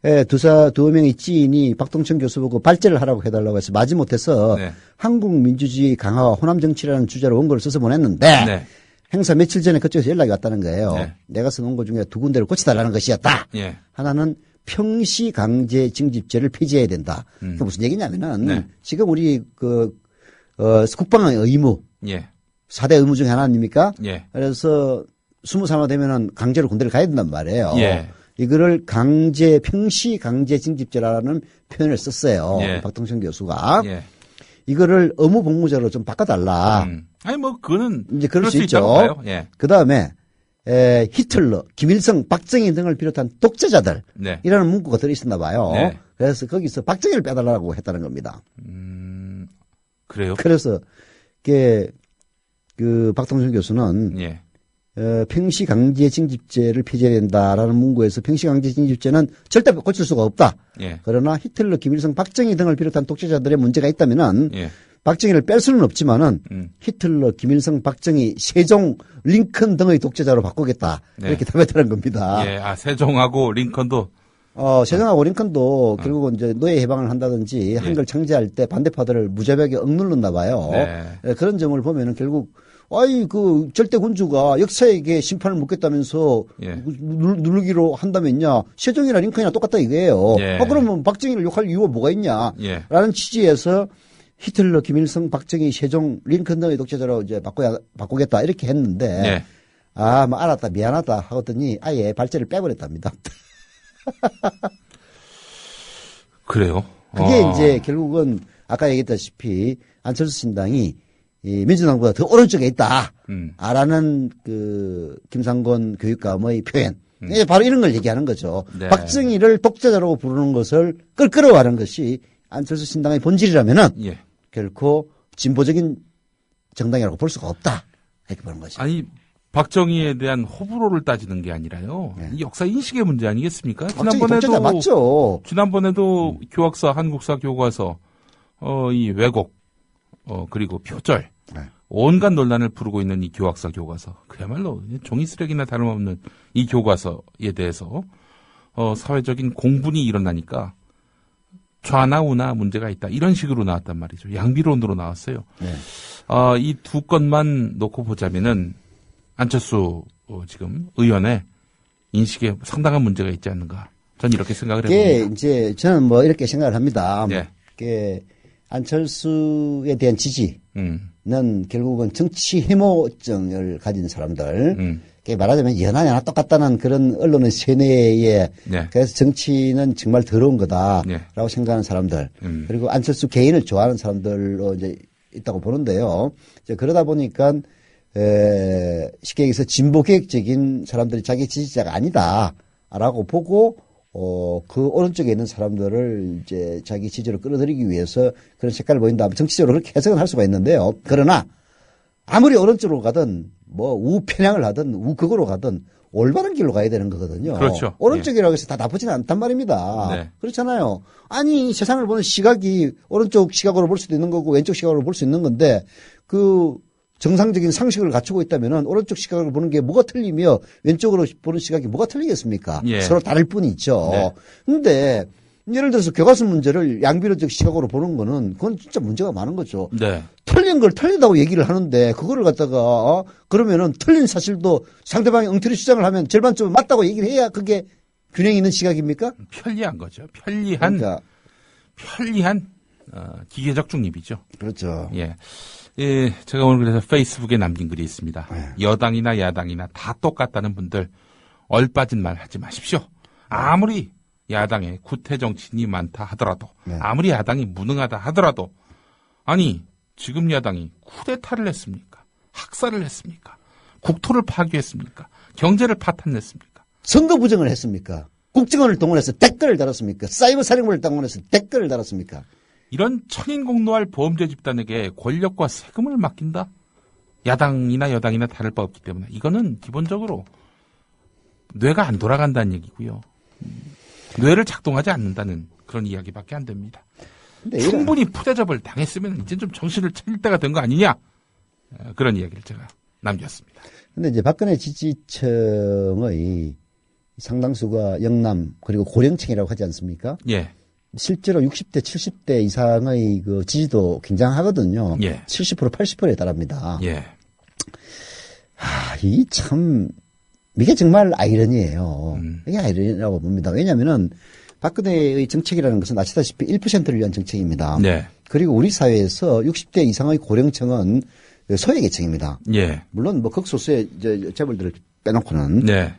예, 두 명의 지인이 박동천 교수 보고 발제를 하라고 해달라고 해서 마지못해서 네. 한국 민주주의 강화와 호남 정치라는 주제로 원고를 써서 보냈는데 네. 행사 며칠 전에 그쪽에서 연락이 왔다는 거예요. 네. 내가 쓴 원고 중에 두 군데를 고쳐달라는 것이었다. 예. 하나는 평시 강제 징집제를 폐지해야 된다. 그게 무슨 얘기냐면은 네. 지금 우리 국방의 의무 예. 4대 의무 중에 하나 아닙니까? 예. 그래서 20살만 되면은 강제로 군대를 가야 된단 말이에요. 예. 이거를 평시 강제 징집제라는 표현을 썼어요. 예. 박동천 교수가. 예. 이거를 의무 복무제로 좀 바꿔달라. 아니, 그거는. 이제 그럴 수 있다고 있죠. 봐요. 예. 그 다음에, 히틀러, 김일성, 박정희 등을 비롯한 독재자들. 네. 이라는 문구가 들어있었나 봐요. 네. 그래서 거기서 박정희를 빼달라고 했다는 겁니다. 그래요? 그래서, 박동천 교수는, 예. 평시 강제 징집제를 폐지해야 된다라는 문구에서 평시 강제 징집제는 절대 고칠 수가 없다. 예. 그러나 히틀러, 김일성, 박정희 등을 비롯한 독재자들의 문제가 있다면은 예. 박정희를 뺄 수는 없지만은 히틀러, 김일성, 박정희, 세종, 링컨 등의 독재자로 바꾸겠다. 네. 이렇게 답했다는 겁니다. 예. 세종하고 링컨도. 세종하고 링컨도 결국은 이제 노예 해방을 한다든지 한글 창제할 때 반대파들을 무자비하게 억눌렀나 봐요. 네. 그런 점을 보면은 결국 절대 군주가 역사에게 심판을 묻겠다면서 예. 누르기로 한다면요. 세종이나 링컨이나 똑같다 이거예요. 예. 그러면 박정희를 욕할 이유가 뭐가 있냐. 예. 라는 취지에서 히틀러, 김일성, 박정희, 세종, 링컨 등의 독재자로 이제 바꾸겠다 이렇게 했는데 예. 알았다 미안하다 하더니 아예 발제를 빼버렸답니다. 그래요? 그게 이제 결국은 아까 얘기했다시피 안철수 신당이 이 민주당보다 더 오른쪽에 있다. 라는 김상곤 교육감의 표현. 바로 이런 걸 얘기하는 거죠. 네. 박정희를 독재자라고 부르는 것을 끌끌어가는 것이 안철수 신당의 본질이라면은 예. 결코 진보적인 정당이라고 볼 수가 없다. 이렇게 보는 거죠. 아니, 박정희에 대한 호불호를 따지는 게 아니라요. 이 역사 인식의 문제 아니겠습니까? 박정희 독재자 맞죠. 지난번에도 교학사, 한국사 교과서, 이 왜곡, 그리고 표절, 온갖 논란을 부르고 있는 이 교학사 교과서. 그야말로 종이 쓰레기나 다름없는 이 교과서에 대해서, 사회적인 공분이 일어나니까 좌나 우나 문제가 있다. 이런 식으로 나왔단 말이죠. 양비론으로 나왔어요. 네. 이 두 건만 놓고 보자면은 안철수 지금 의원의 인식에 상당한 문제가 있지 않는가. 전 이렇게 생각을 해봅니다. 이제 저는 뭐 이렇게 생각을 합니다. 네. 안철수에 대한 지지는 결국은 정치 혐오증을 가진 사람들. 말하자면 연하나 똑같다는 그런 언론의 세뇌에 네. 그래서 정치는 정말 더러운 거다라고 네. 생각하는 사람들. 그리고 안철수 개인을 좋아하는 사람들로 이제 있다고 보는데요. 이제 그러다 보니까 쉽게 얘기해서 진보 계획적인 사람들이 자기 지지자가 아니다라고 보고 그 오른쪽에 있는 사람들을 이제 자기 지지로 끌어들이기 위해서 그런 색깔을 보인다. 정치적으로 그렇게 해석은 할 수가 있는데요. 그러나 아무리 오른쪽으로 가든 뭐 우편향을 하든 우극으로 가든 올바른 길로 가야 되는 거거든요. 그렇죠. 오른쪽이라고 해서 다 나쁘지는 않단 말입니다. 네. 그렇잖아요. 아니 세상을 보는 시각이 오른쪽 시각으로 볼 수도 있는 거고 왼쪽 시각으로 볼 수 있는 건데 그 정상적인 상식을 갖추고 있다면은 오른쪽 시각으로 보는 게 뭐가 틀리며 왼쪽으로 보는 시각이 뭐가 틀리겠습니까? 예. 서로 다를 뿐이죠. 네. 근데 예를 들어서 교과서 문제를 양비론적 시각으로 보는 거는 그건 진짜 문제가 많은 거죠. 네. 틀린 걸 틀리다고 얘기를 하는데 그거를 갖다가 그러면은 틀린 사실도 상대방이 엉터리 주장을 하면 절반쯤 맞다고 얘기를 해야 그게 균형 있는 시각입니까? 편리한 거죠. 편리한 기계적 중립이죠. 그렇죠. 예. 예, 제가 오늘 그래서 페이스북에 남긴 글이 있습니다. 여당이나 야당이나 다 똑같다는 분들 얼빠진 말 하지 마십시오. 아무리 야당에 구태 정치인이 많다 하더라도 아무리 야당이 무능하다 하더라도 아니 지금 야당이 쿠데타를 했습니까? 학살을 했습니까? 국토를 파괴했습니까? 경제를 파탄냈습니까? 선거 부정을 했습니까? 국정원을 동원해서 댓글을 달았습니까? 사이버 사령부를 동원해서 댓글을 달았습니까? 이런 천인공노할 범죄 집단에게 권력과 세금을 맡긴다? 야당이나 여당이나 다를 바 없기 때문에 이거는 기본적으로 뇌가 안 돌아간다는 얘기고요. 뇌를 작동하지 않는다는 그런 이야기밖에 안 됩니다. 충분히 푸대접을 당했으면 이제 좀 정신을 차릴 때가 된 거 아니냐? 그런 이야기를 제가 남겼습니다. 근데 이제 박근혜 지지층의 상당수가 영남 그리고 고령층이라고 하지 않습니까? 예. 실제로 60대, 70대 이상의 그 지지도 굉장하거든요. 예. 70%, 80%에 달합니다. 예. 이게 참, 이게 정말 아이러니예요. 이게 아이러니라고 봅니다. 왜냐면은 박근혜의 정책이라는 것은 아시다시피 1%를 위한 정책입니다. 네. 그리고 우리 사회에서 60대 이상의 고령층은 소외계층입니다. 예. 물론 뭐 극소수의 이제 재벌들을 빼놓고는. 네.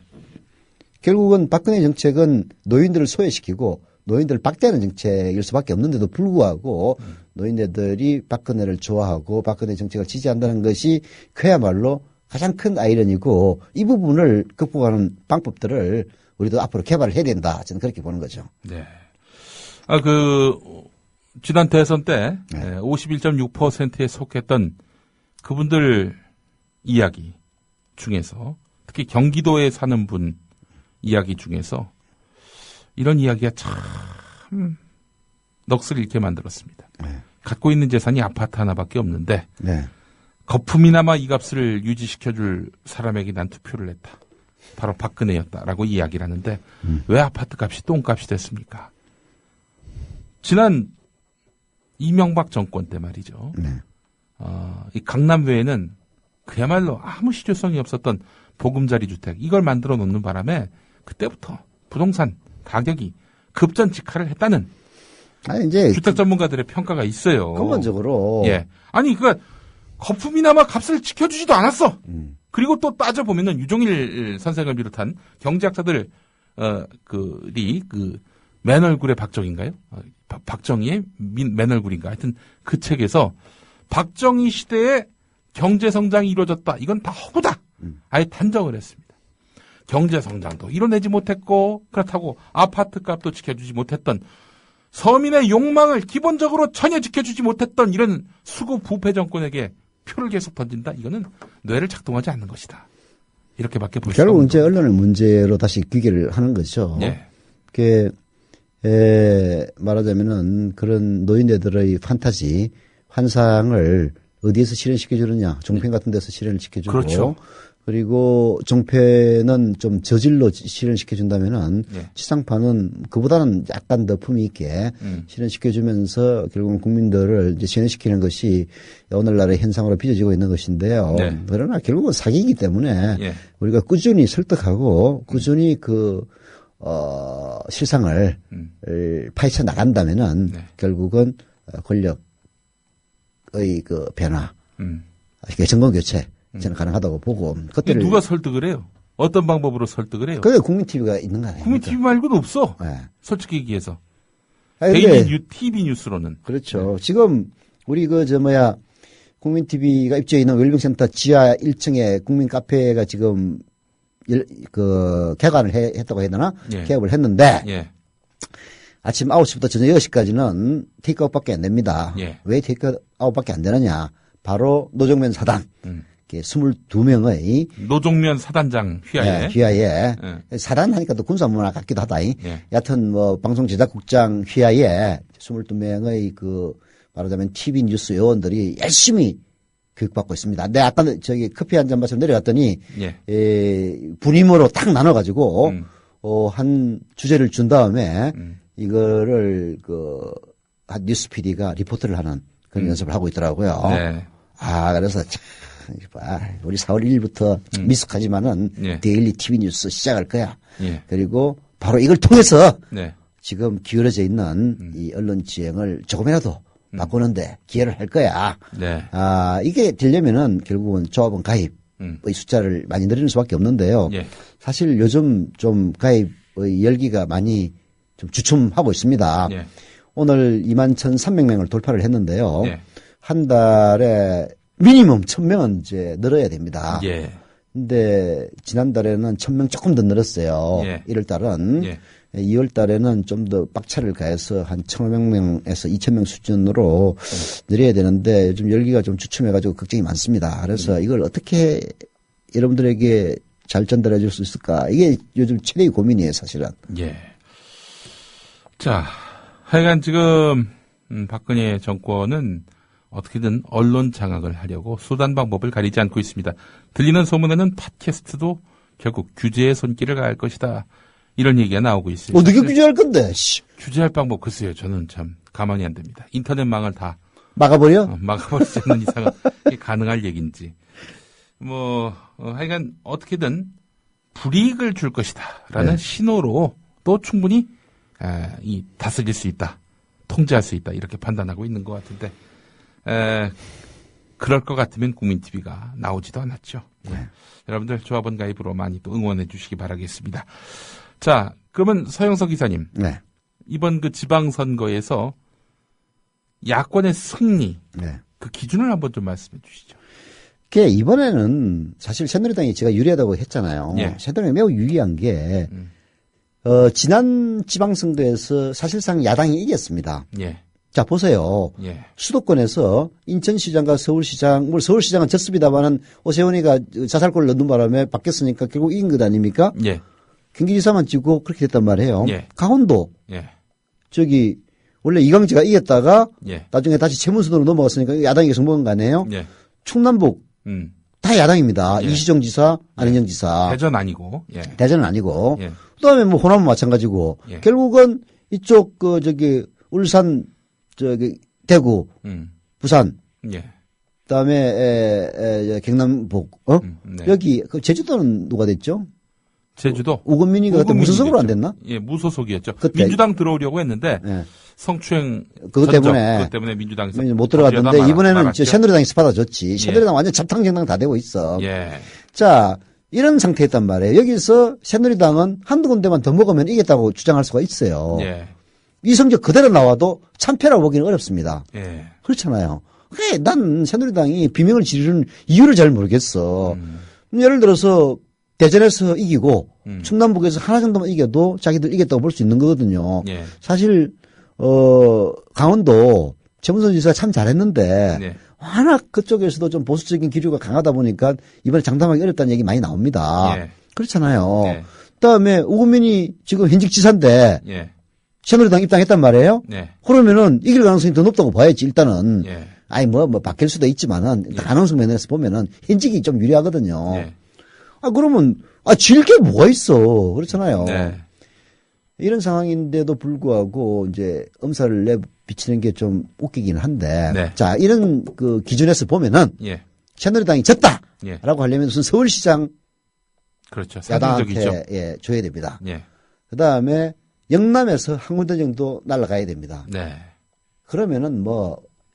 결국은 박근혜 정책은 노인들을 소외시키고 노인들을 박대하는 정책일 수밖에 없는데도 불구하고 노인네들이 박근혜를 좋아하고 박근혜 정책을 지지한다는 것이 그야말로 가장 큰 아이러니고 이 부분을 극복하는 방법들을 우리도 앞으로 개발을 해야 된다. 저는 그렇게 보는 거죠. 네. 지난 대선 때 51.6%에 속했던 그분들 이야기 중에서 특히 경기도에 사는 분 이야기 중에서 이런 이야기가 참 넋을 잃게 만들었습니다. 갖고 있는 재산이 아파트 하나밖에 없는데 거품이나마 이 값을 유지시켜줄 사람에게 난 투표를 했다. 바로 박근혜였다라고 이야기를 하는데 왜 아파트 값이 똥값이 됐습니까? 지난 이명박 정권 때 말이죠. 이 강남 외에는 그야말로 아무 실효성이 없었던 보금자리 주택 이걸 만들어 놓는 바람에 그때부터 부동산 가격이 급전직하를 했다는 이제 주택 전문가들의 평가가 있어요. 근본적으로 예. 아니 그러니까 거품이나마 값을 지켜주지도 않았어. 그리고 또 따져보면은 유종일 선생을 비롯한 경제학자들, 맨 얼굴의 박정희인가요? 박정희의 맨 얼굴인가? 하여튼 그 책에서 박정희 시대에 경제성장이 이루어졌다. 이건 다 허구다. 아예 단정을 했습니다. 경제성장도 이뤄내지 못했고, 그렇다고 아파트 값도 지켜주지 못했던 서민의 욕망을 기본적으로 전혀 지켜주지 못했던 이런 수구 부패 정권에게 표를 계속 던진다? 이거는 뇌를 작동하지 않는 것이다. 이렇게밖에 볼 수 없는 결국 이제 언론의 문제로 다시 귀결을 하는 거죠. 예. 그게 말하자면은 그런 노인네들의 판타지, 환상을 어디에서 실현시켜주느냐. 종편 같은 데서 실현을 시켜주고. 그렇죠. 그리고 종편은 좀 저질로 실현시켜준다면은 지상파는 그보다는 약간 더 품위 있게 실현시켜주면서 결국은 국민들을 이제 실현시키는 것이 오늘날의 현상으로 빚어지고 있는 것인데요. 그러나 결국은 사기이기 때문에 우리가 꾸준히 설득하고 꾸준히 실상을 파헤쳐 나간다면은 결국은 권력의 그 변화, 정권 교체 저는 가능하다고 보고. 그때를 누가 설득을 해요? 어떤 방법으로 설득을 해요? 그게 국민 TV가 있는 거 아니에요? 국민 TV 말고는 없어. 솔직히 얘기해서. TV 뉴스로는. 그렇죠. 지금 우리 국민 TV가 입주해 있는 웰빙센터 지하 1층에 국민 카페가 지금 개관을 했다고 해야 되나? 개업을 했는데 아침 9시부터 저녁 6시까지는 테이크아웃밖에 안 됩니다. 왜 테이크아웃밖에 안 되느냐? 바로 노정면 사단. 22명의 노종면 사단장 휘하에 사단 하니까 또 군사문화 같기도 하다. 여하튼 방송 제작국장 휘하에 22명의 말하자면 TV 뉴스 요원들이 열심히 교육받고 있습니다. 내가 아까 커피 한 잔 마시고 내려갔더니 분임으로 딱 나눠가지고 한 주제를 준 다음에 이거를 한 뉴스 PD가 리포트를 하는 그런 연습을 하고 있더라고요. 그래서 참 우리 4월 1일부터 미숙하지만은 데일리 TV 뉴스 시작할 거야. 그리고 바로 이걸 통해서 지금 기울어져 있는 이 언론 지형을 조금이라도 바꾸는데 기여를 할 거야. 네. 이게 되려면은 결국은 조합원 가입의 숫자를 많이 늘리는 수밖에 없는데요. 예. 사실 요즘 좀 가입의 열기가 많이 좀 주춤하고 있습니다. 예. 오늘 21,300명을 돌파를 했는데요. 예. 한 달에 미니멈 1,000명은 이제 늘어야 됩니다. 예. 근데 지난달에는 1,000명 조금 더 늘었어요. 예. 1월 달은. 예. 2월 달에는 좀 더 빡차를 가해서 한 1,500명에서 2,000명 수준으로 늘려야 되는데 요즘 열기가 좀 주춤해가지고 걱정이 많습니다. 그래서 이걸 어떻게 여러분들에게 잘 전달해 줄 수 있을까? 이게 요즘 최대의 고민이에요, 사실은. 예. 자, 하여간 지금 박근혜 정권은 어떻게든 언론 장악을 하려고 수단 방법을 가리지 않고 있습니다. 들리는 소문에는 팟캐스트도 결국 규제의 손길을 가할 것이다. 이런 얘기가 나오고 있어요. 어떻게 규제할 건데? 규제할 방법 글쎄요. 저는 참 가만히 안 됩니다. 인터넷망을 다 막아버려? 막아버리지 않는 이상은 이게 가능할 얘기인지. 하여간 어떻게든 불이익을 줄 것이다라는 네. 신호로 또 충분히 다스릴 수 있다, 통제할 수 있다 이렇게 판단하고 있는 것 같은데 그럴 것 같으면 국민TV가 나오지도 않았죠. 예. 여러분들 조합원 가입으로 많이 또 응원해 주시기 바라겠습니다. 자, 그러면 서영석 기사님, 네. 이번 그 지방선거에서 야권의 승리 네. 그 기준을 한번 좀 말씀해 주시죠. 이번에는 사실 새누리당이 제가 유리하다고 했잖아요. 예. 새누리당이 매우 유리한 게 지난 지방선거에서 사실상 야당이 이겼습니다. 예. 자, 보세요. 예. 수도권에서 인천시장과 서울시장, 서울시장은 졌습니다만은 오세훈이가 자살골을 넣는 바람에 바뀌었으니까 결국 이긴 것 아닙니까? 예. 경기지사만 찍고 그렇게 됐단 말이에요. 예. 강원도, 예. 원래 이광재가 이겼다가 예. 나중에 다시 재무순으로 넘어갔으니까 야당이 성공한 거 아니에요? 예. 충남북, 다 야당입니다. 예. 이시정 지사, 안희정 지사. 대전 아니고. 예. 대전은 아니고. 예. 그 다음에 호남은 마찬가지고. 예. 결국은 이쪽, 울산, 대구, 부산. 예. 그 다음에, 경남북, 네. 여기, 제주도는 누가 됐죠? 제주도. 우금민이가 그때 무소속으로 안 됐나? 예, 무소속이었죠. 그때. 민주당 들어오려고 했는데 예. 성추행 그것 때문에 민주당에서 못 들어갔는데 이번에는 새누리당이 받아줬지. 새누리당 완전 잡탕정당 다 되고 있어. 예. 자, 이런 상태였단 말이에요. 여기서 새누리당은 한두 군데만 더 먹으면 이겼다고 주장할 수가 있어요. 예. 이 성적 그대로 나와도 참패라고 보기는 어렵습니다. 예. 그렇잖아요. 그래, 난 새누리당이 비명을 지르는 이유를 잘 모르겠어. 예를 들어서 대전에서 이기고 충남북에서 하나 정도만 이겨도 자기들 이겼다고 볼 수 있는 거거든요. 예. 사실 강원도 최문선 지사가 참 잘했는데 예. 워낙 그쪽에서도 좀 보수적인 기류가 강하다 보니까 이번에 장담하기 어렵다는 얘기 많이 나옵니다. 예. 그렇잖아요. 예. 그다음에 우금민이 지금 현직 지사인데 예. 새누리당 입당했단 말이에요. 예. 그러면은 이길 가능성이 더 높다고 봐야지 일단은. 예. 바뀔 수도 있지만은 가능성 면에서 보면은 현직이 좀 유리하거든요. 예. 그러면 질 게 뭐가 있어. 그렇잖아요. 네. 이런 상황인데도 불구하고 이제 엄살을 내비치는 게 좀 웃기긴 한데. 네. 자, 이런 그 기준에서 보면은 예. 새누리당이 졌다라고 예. 하려면 우선 서울시장 그렇죠. 상징적이죠. 야당한테 줘야 됩니다. 예. 그다음에 영남에서 한 군데 정도 날아가야 됩니다. 네. 그러면은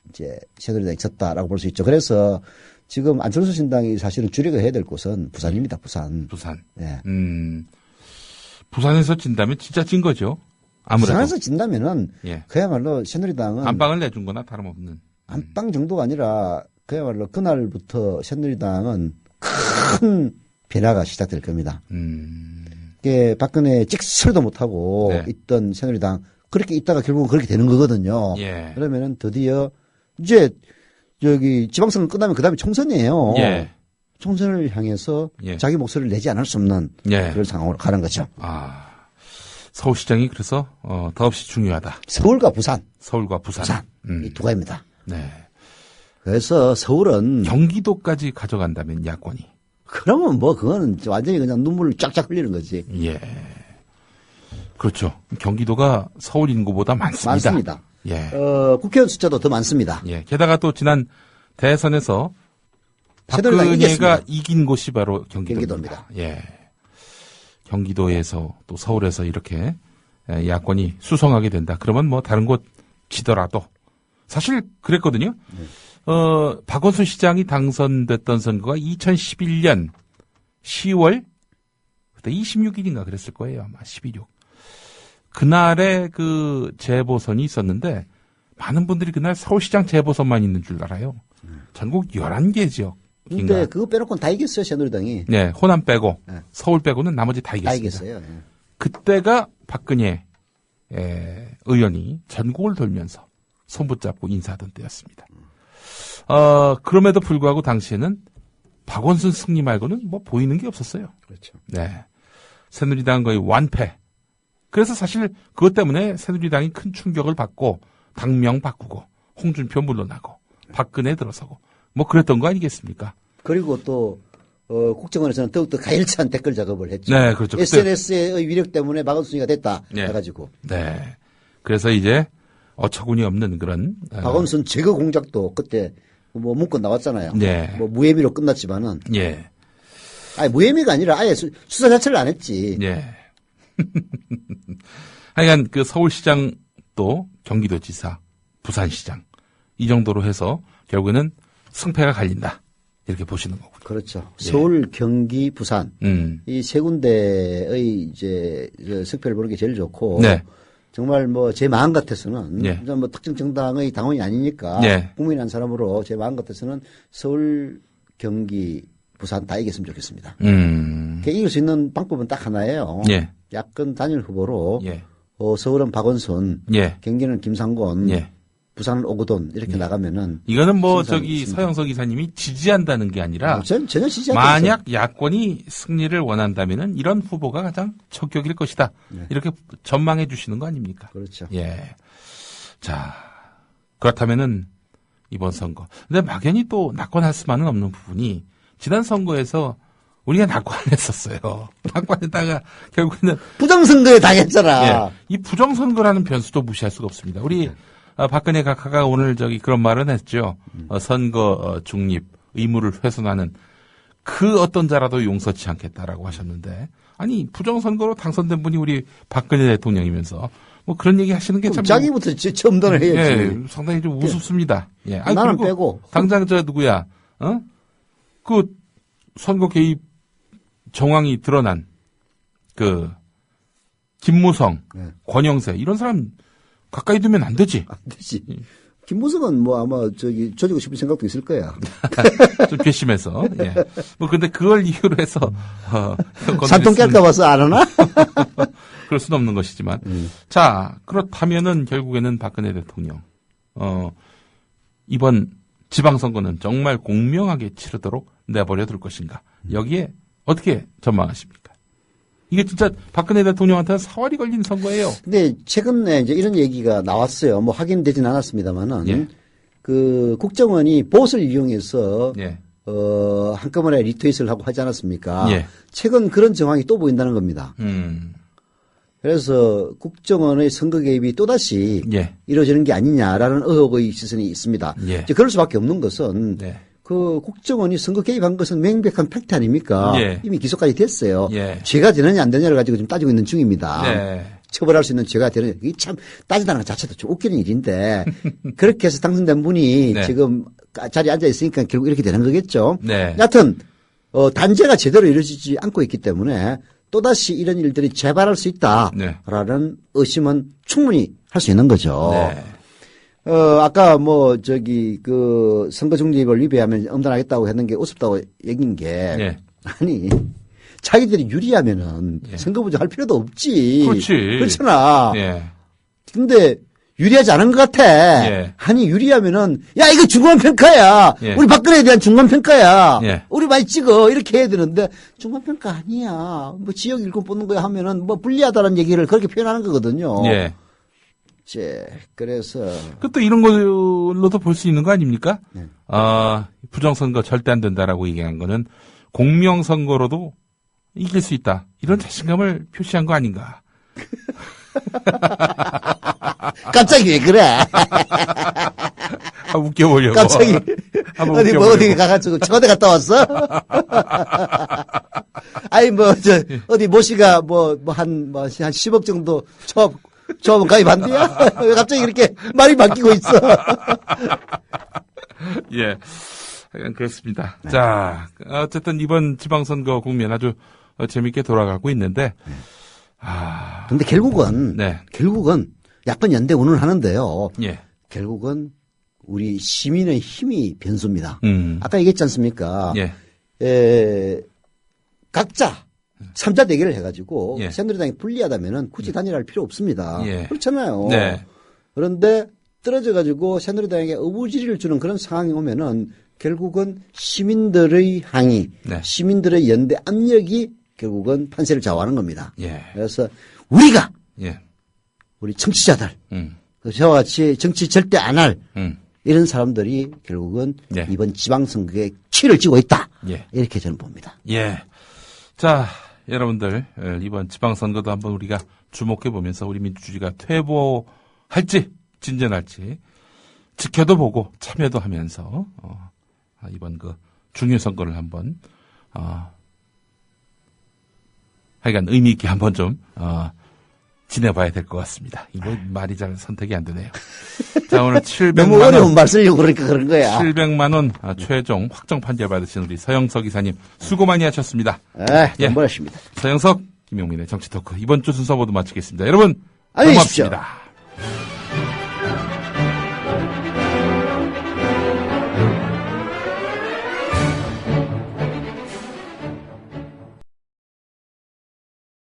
이제 새누리당이 졌다라고 볼 수 있죠. 그래서 지금 안철수 신당이 사실은 주력을 해야 될 곳은 부산입니다. 부산. 예. 부산에서 진다면 진짜 진 거죠. 아무래도. 부산에서 진다면은 예. 그야말로 새누리당은 안방을 내준 거나 다름없는. 안방 정도가 아니라 그야말로 그날부터 새누리당은 큰 변화가 시작될 겁니다. 이게 박근혜 찍소리도 못하고 네. 있던 새누리당 그렇게 있다가 결국은 그렇게 되는 거거든요. 예. 그러면은 드디어 이제 지방선거 끝나면 그다음에 총선이에요. 예. 총선을 향해서 예. 자기 목소리를 내지 않을 수 없는 예. 그런 상황으로 가는 거죠. 서울시장이 그래서 더없이 중요하다. 서울과 부산. 서울과 부산. 이 두 가지입니다. 네. 그래서 서울은 경기도까지 가져간다면 야권이. 그러면 그거는 완전히 그냥 눈물을 쫙쫙 흘리는 거지. 예. 그렇죠. 경기도가 서울 인구보다 많습니다. 많습니다. 예. 국회의원 숫자도 더 많습니다. 예. 게다가 또 지난 대선에서 새누리당이 박근혜가 이겼습니다. 이긴 곳이 바로 경기도입니다. 경기도입니다. 예. 경기도에서 또 서울에서 이렇게 야권이 수성하게 된다. 그러면 다른 곳 지더라도 사실 그랬거든요. 박원순 시장이 당선됐던 선거가 2011년 10월 그때 26일인가 그랬을 거예요. 아마 12.6. 그날에 그 재보선이 있었는데 많은 분들이 그날 서울시장 재보선만 있는 줄 알아요. 전국 11개 지역. 근데 그거 빼놓고는 다 이겼어요, 새누리당이. 네, 호남 빼고 네. 서울 빼고는 나머지 다 이겼습니다. 다 이겼어요. 예. 그때가 박근혜 의원이 전국을 돌면서 손붙잡고 인사하던 때였습니다. 그럼에도 불구하고 당시에는 박원순 승리 말고는 뭐 보이는 게 없었어요. 그렇죠. 네. 새누리당 거의 완패. 그래서 사실 그것 때문에 새누리당이 큰 충격을 받고 당명 바꾸고 홍준표 물러나고 박근혜 들어서고 뭐 그랬던 거 아니겠습니까? 그리고 또 국정원에서는 더욱더 가열찬 댓글 작업을 했죠. 네, 그렇죠. SNS의 위력 때문에 박원순이가 됐다 네. 해가지고. 네. 그래서 이제 어처구니 없는 그런 박원순 제거 공작도 그때 뭐 문건 나왔잖아요. 네. 뭐 무혐의로 끝났지만은. 예. 아니 무혐의가 아니라 아예 수사 자체를 안 했지. 예. 하여간 그 서울시장 또 경기도지사, 부산시장 이 정도로 해서 결국에는 승패가 갈린다 이렇게 보시는 거고요. 그렇죠. 예. 서울, 경기, 부산 이 세 군데의 이제 승패를 보는 게 제일 좋고. 네. 정말 뭐 제 마음 같아서는 예. 뭐 특정 정당의 당원이 아니니까 예. 국민이 한 사람으로 제 마음 같아서는 서울, 경기, 부산 다 이겼으면 좋겠습니다. 이길 수 있는 방법은 딱 하나예요. 예. 야권 단일 후보로 예. 서울은 박원순, 예. 경기는 김상곤, 예. 부산은 오거돈 이렇게 나가면은 이거는 뭐 승산이 저기 있습니다. 서영석 이사님이 지지한다는 게 아니라 전혀 지지하지 만약 야권이 승리를 원한다면은 이런 후보가 가장 적격일 것이다. 네. 이렇게 전망해 주시는 거 아닙니까? 그렇죠. 예. 자, 그렇다면은 이번 선거. 근데 막연히 또 낙관할 수만은 없는 부분이 지난 선거에서 우리가 낙관했었어요. 낙관했다가 결국에는 부정선거에 당했잖아. 예, 이 부정선거라는 변수도 무시할 수가 없습니다. 우리 박근혜 각하가 오늘 저기 그런 말은 했죠. 선거 중립 의무를 훼손하는 그 어떤 자라도 용서치 않겠다라고 하셨는데 아니 부정선거로 당선된 분이 우리 박근혜 대통령이면서 뭐 그런 얘기 하시는 게 참 자기부터 첨단을 해야지. 예, 상당히 좀 우습습니다. 예. 아니, 나는 그리고 빼고. 당장 저 누구야? 그 선거 개입 정황이 드러난 그 김무성, 네. 권영세 이런 사람 가까이 두면 안 되지. 안 되지. 김무성은 뭐 아마 저기 조지고 싶은 생각도 있을 거야. 좀 괘씸해서. 예. 뭐 근데 그걸 이유로 해서 산통 깰까 봐서 안 하나? 그럴 수는 없는 것이지만. 자, 그렇다면은 결국에는 박근혜 대통령 이번 지방선거는 정말 공명하게 치르도록 내버려 둘 것인가. 여기에 어떻게 전망하십니까? 이게 진짜 박근혜 대통령한테는 사활이 걸린 선거예요. 근데 최근에 이제 이런 얘기가 나왔어요. 뭐 확인되진 않았습니다만은 예. 그 국정원이 봇을 이용해서 예. 한꺼번에 리트윗을 하고 하지 않았습니까? 예. 최근 그런 정황이 또 보인다는 겁니다. 그래서 국정원의 선거 개입이 또다시 예. 이루어지는 게 아니냐라는 의혹의 시선이 있습니다. 예. 이제 그럴 수밖에 없는 것은 네. 그 국정원이 선거 개입한 것은 명백한 팩트 아닙니까? 예. 이미 기소까지 됐어요. 예. 죄가 되느냐 안 되느냐를 가지고 지금 따지고 있는 중입니다. 네. 처벌할 수 있는 죄가 되느냐. 이게 참 따지다는 것 자체도 좀 웃기는 일인데 그렇게 해서 당선된 분이 네. 지금 자리에 앉아 있으니까 결국 이렇게 되는 거겠죠. 네. 여하튼 단죄가 제대로 이루어지지 않고 있기 때문에 또다시 이런 일들이 재발할 수 있다라는 네. 의심은 충분히 할 수 있는 거죠. 네. 아까 그 선거 중립을 위배하면 엄단하겠다고 했는 게 우습다고 얘기인 게 네. 아니 자기들이 유리하면은 선거 부정할 필요도 없지. 그렇지. 그렇잖아. 예. 근데 유리하지 않은 것 같아. 예. 아니 유리하면은 야 이거 중간평가야. 예. 우리 박근혜에 대한 중간평가야. 예. 우리 많이 찍어 이렇게 해야 되는데 중간평가 아니야. 뭐 지역 일꾼 뽑는 거야 하면은 뭐 불리하다는 얘기를 그렇게 표현하는 거거든요. 예. 그래서 그 또 이런 걸로도 볼 수 있는 거 아닙니까? 네. 부정선거 절대 안 된다라고 얘기한 거는 공명선거로도 이길 수 있다. 이런 자신감을 표시한 거 아닌가. 갑자기 왜 그래? 웃겨보려고. 갑자기 어디 뭐 어디 가가지고 청와대 갔다 왔어? 아니 어디 모씨가 한 10억 정도 조합원 가입 안 돼요? 왜 갑자기 이렇게 말이 바뀌고 있어? 예. 그렇습니다. 네. 자, 어쨌든 이번 지방선거 국면 아주 재밌게 돌아가고 있는데, 근데 결국은, 네. 야권 연대 운운하는데요. 예. 결국은 우리 시민의 힘이 변수입니다. 아까 얘기했지 않습니까? 예. 각자 3자 대결을 해가지고 예. 새누리당이 불리하다면은 굳이 단일화할 필요 없습니다. 예. 그렇잖아요. 네. 그런데 떨어져가지고 새누리당에게 어부지리를 주는 그런 상황이 오면은 결국은 시민들의 항의, 네. 시민들의 연대 압력이 결국은 판세를 좌우하는 겁니다. 예. 그래서 우리가 예. 우리 청취자들, 음. 저와 같이 정치 절대 안 할 이런 사람들이 결국은 예. 이번 지방선거에 키를 쥐고 있다. 예. 이렇게 저는 봅니다. 예. 자, 여러분들 이번 지방선거도 한번 우리가 주목해 보면서 우리 민주주의가 퇴보할지 진전할지 지켜도 보고 참여도 하면서 이번 그 중요 선거를 한번 하여간 의미 있게 한번 좀 지내봐야 될 것 같습니다. 이거 말이 잘 선택이 안 되네요. 자, 오늘 700만 원. 너무 어려운 말 쓰려고 그러니까 그런 거야. 700만 원 최종 확정 판결 받으신 우리 서영석 이사님 수고 많이 하셨습니다. 네, 너무 고맙습니다. 서영석, 김용민의 정치 토크 이번 주 순서 모두 마치겠습니다. 여러분, 안녕히 계십시오. 고맙습니다.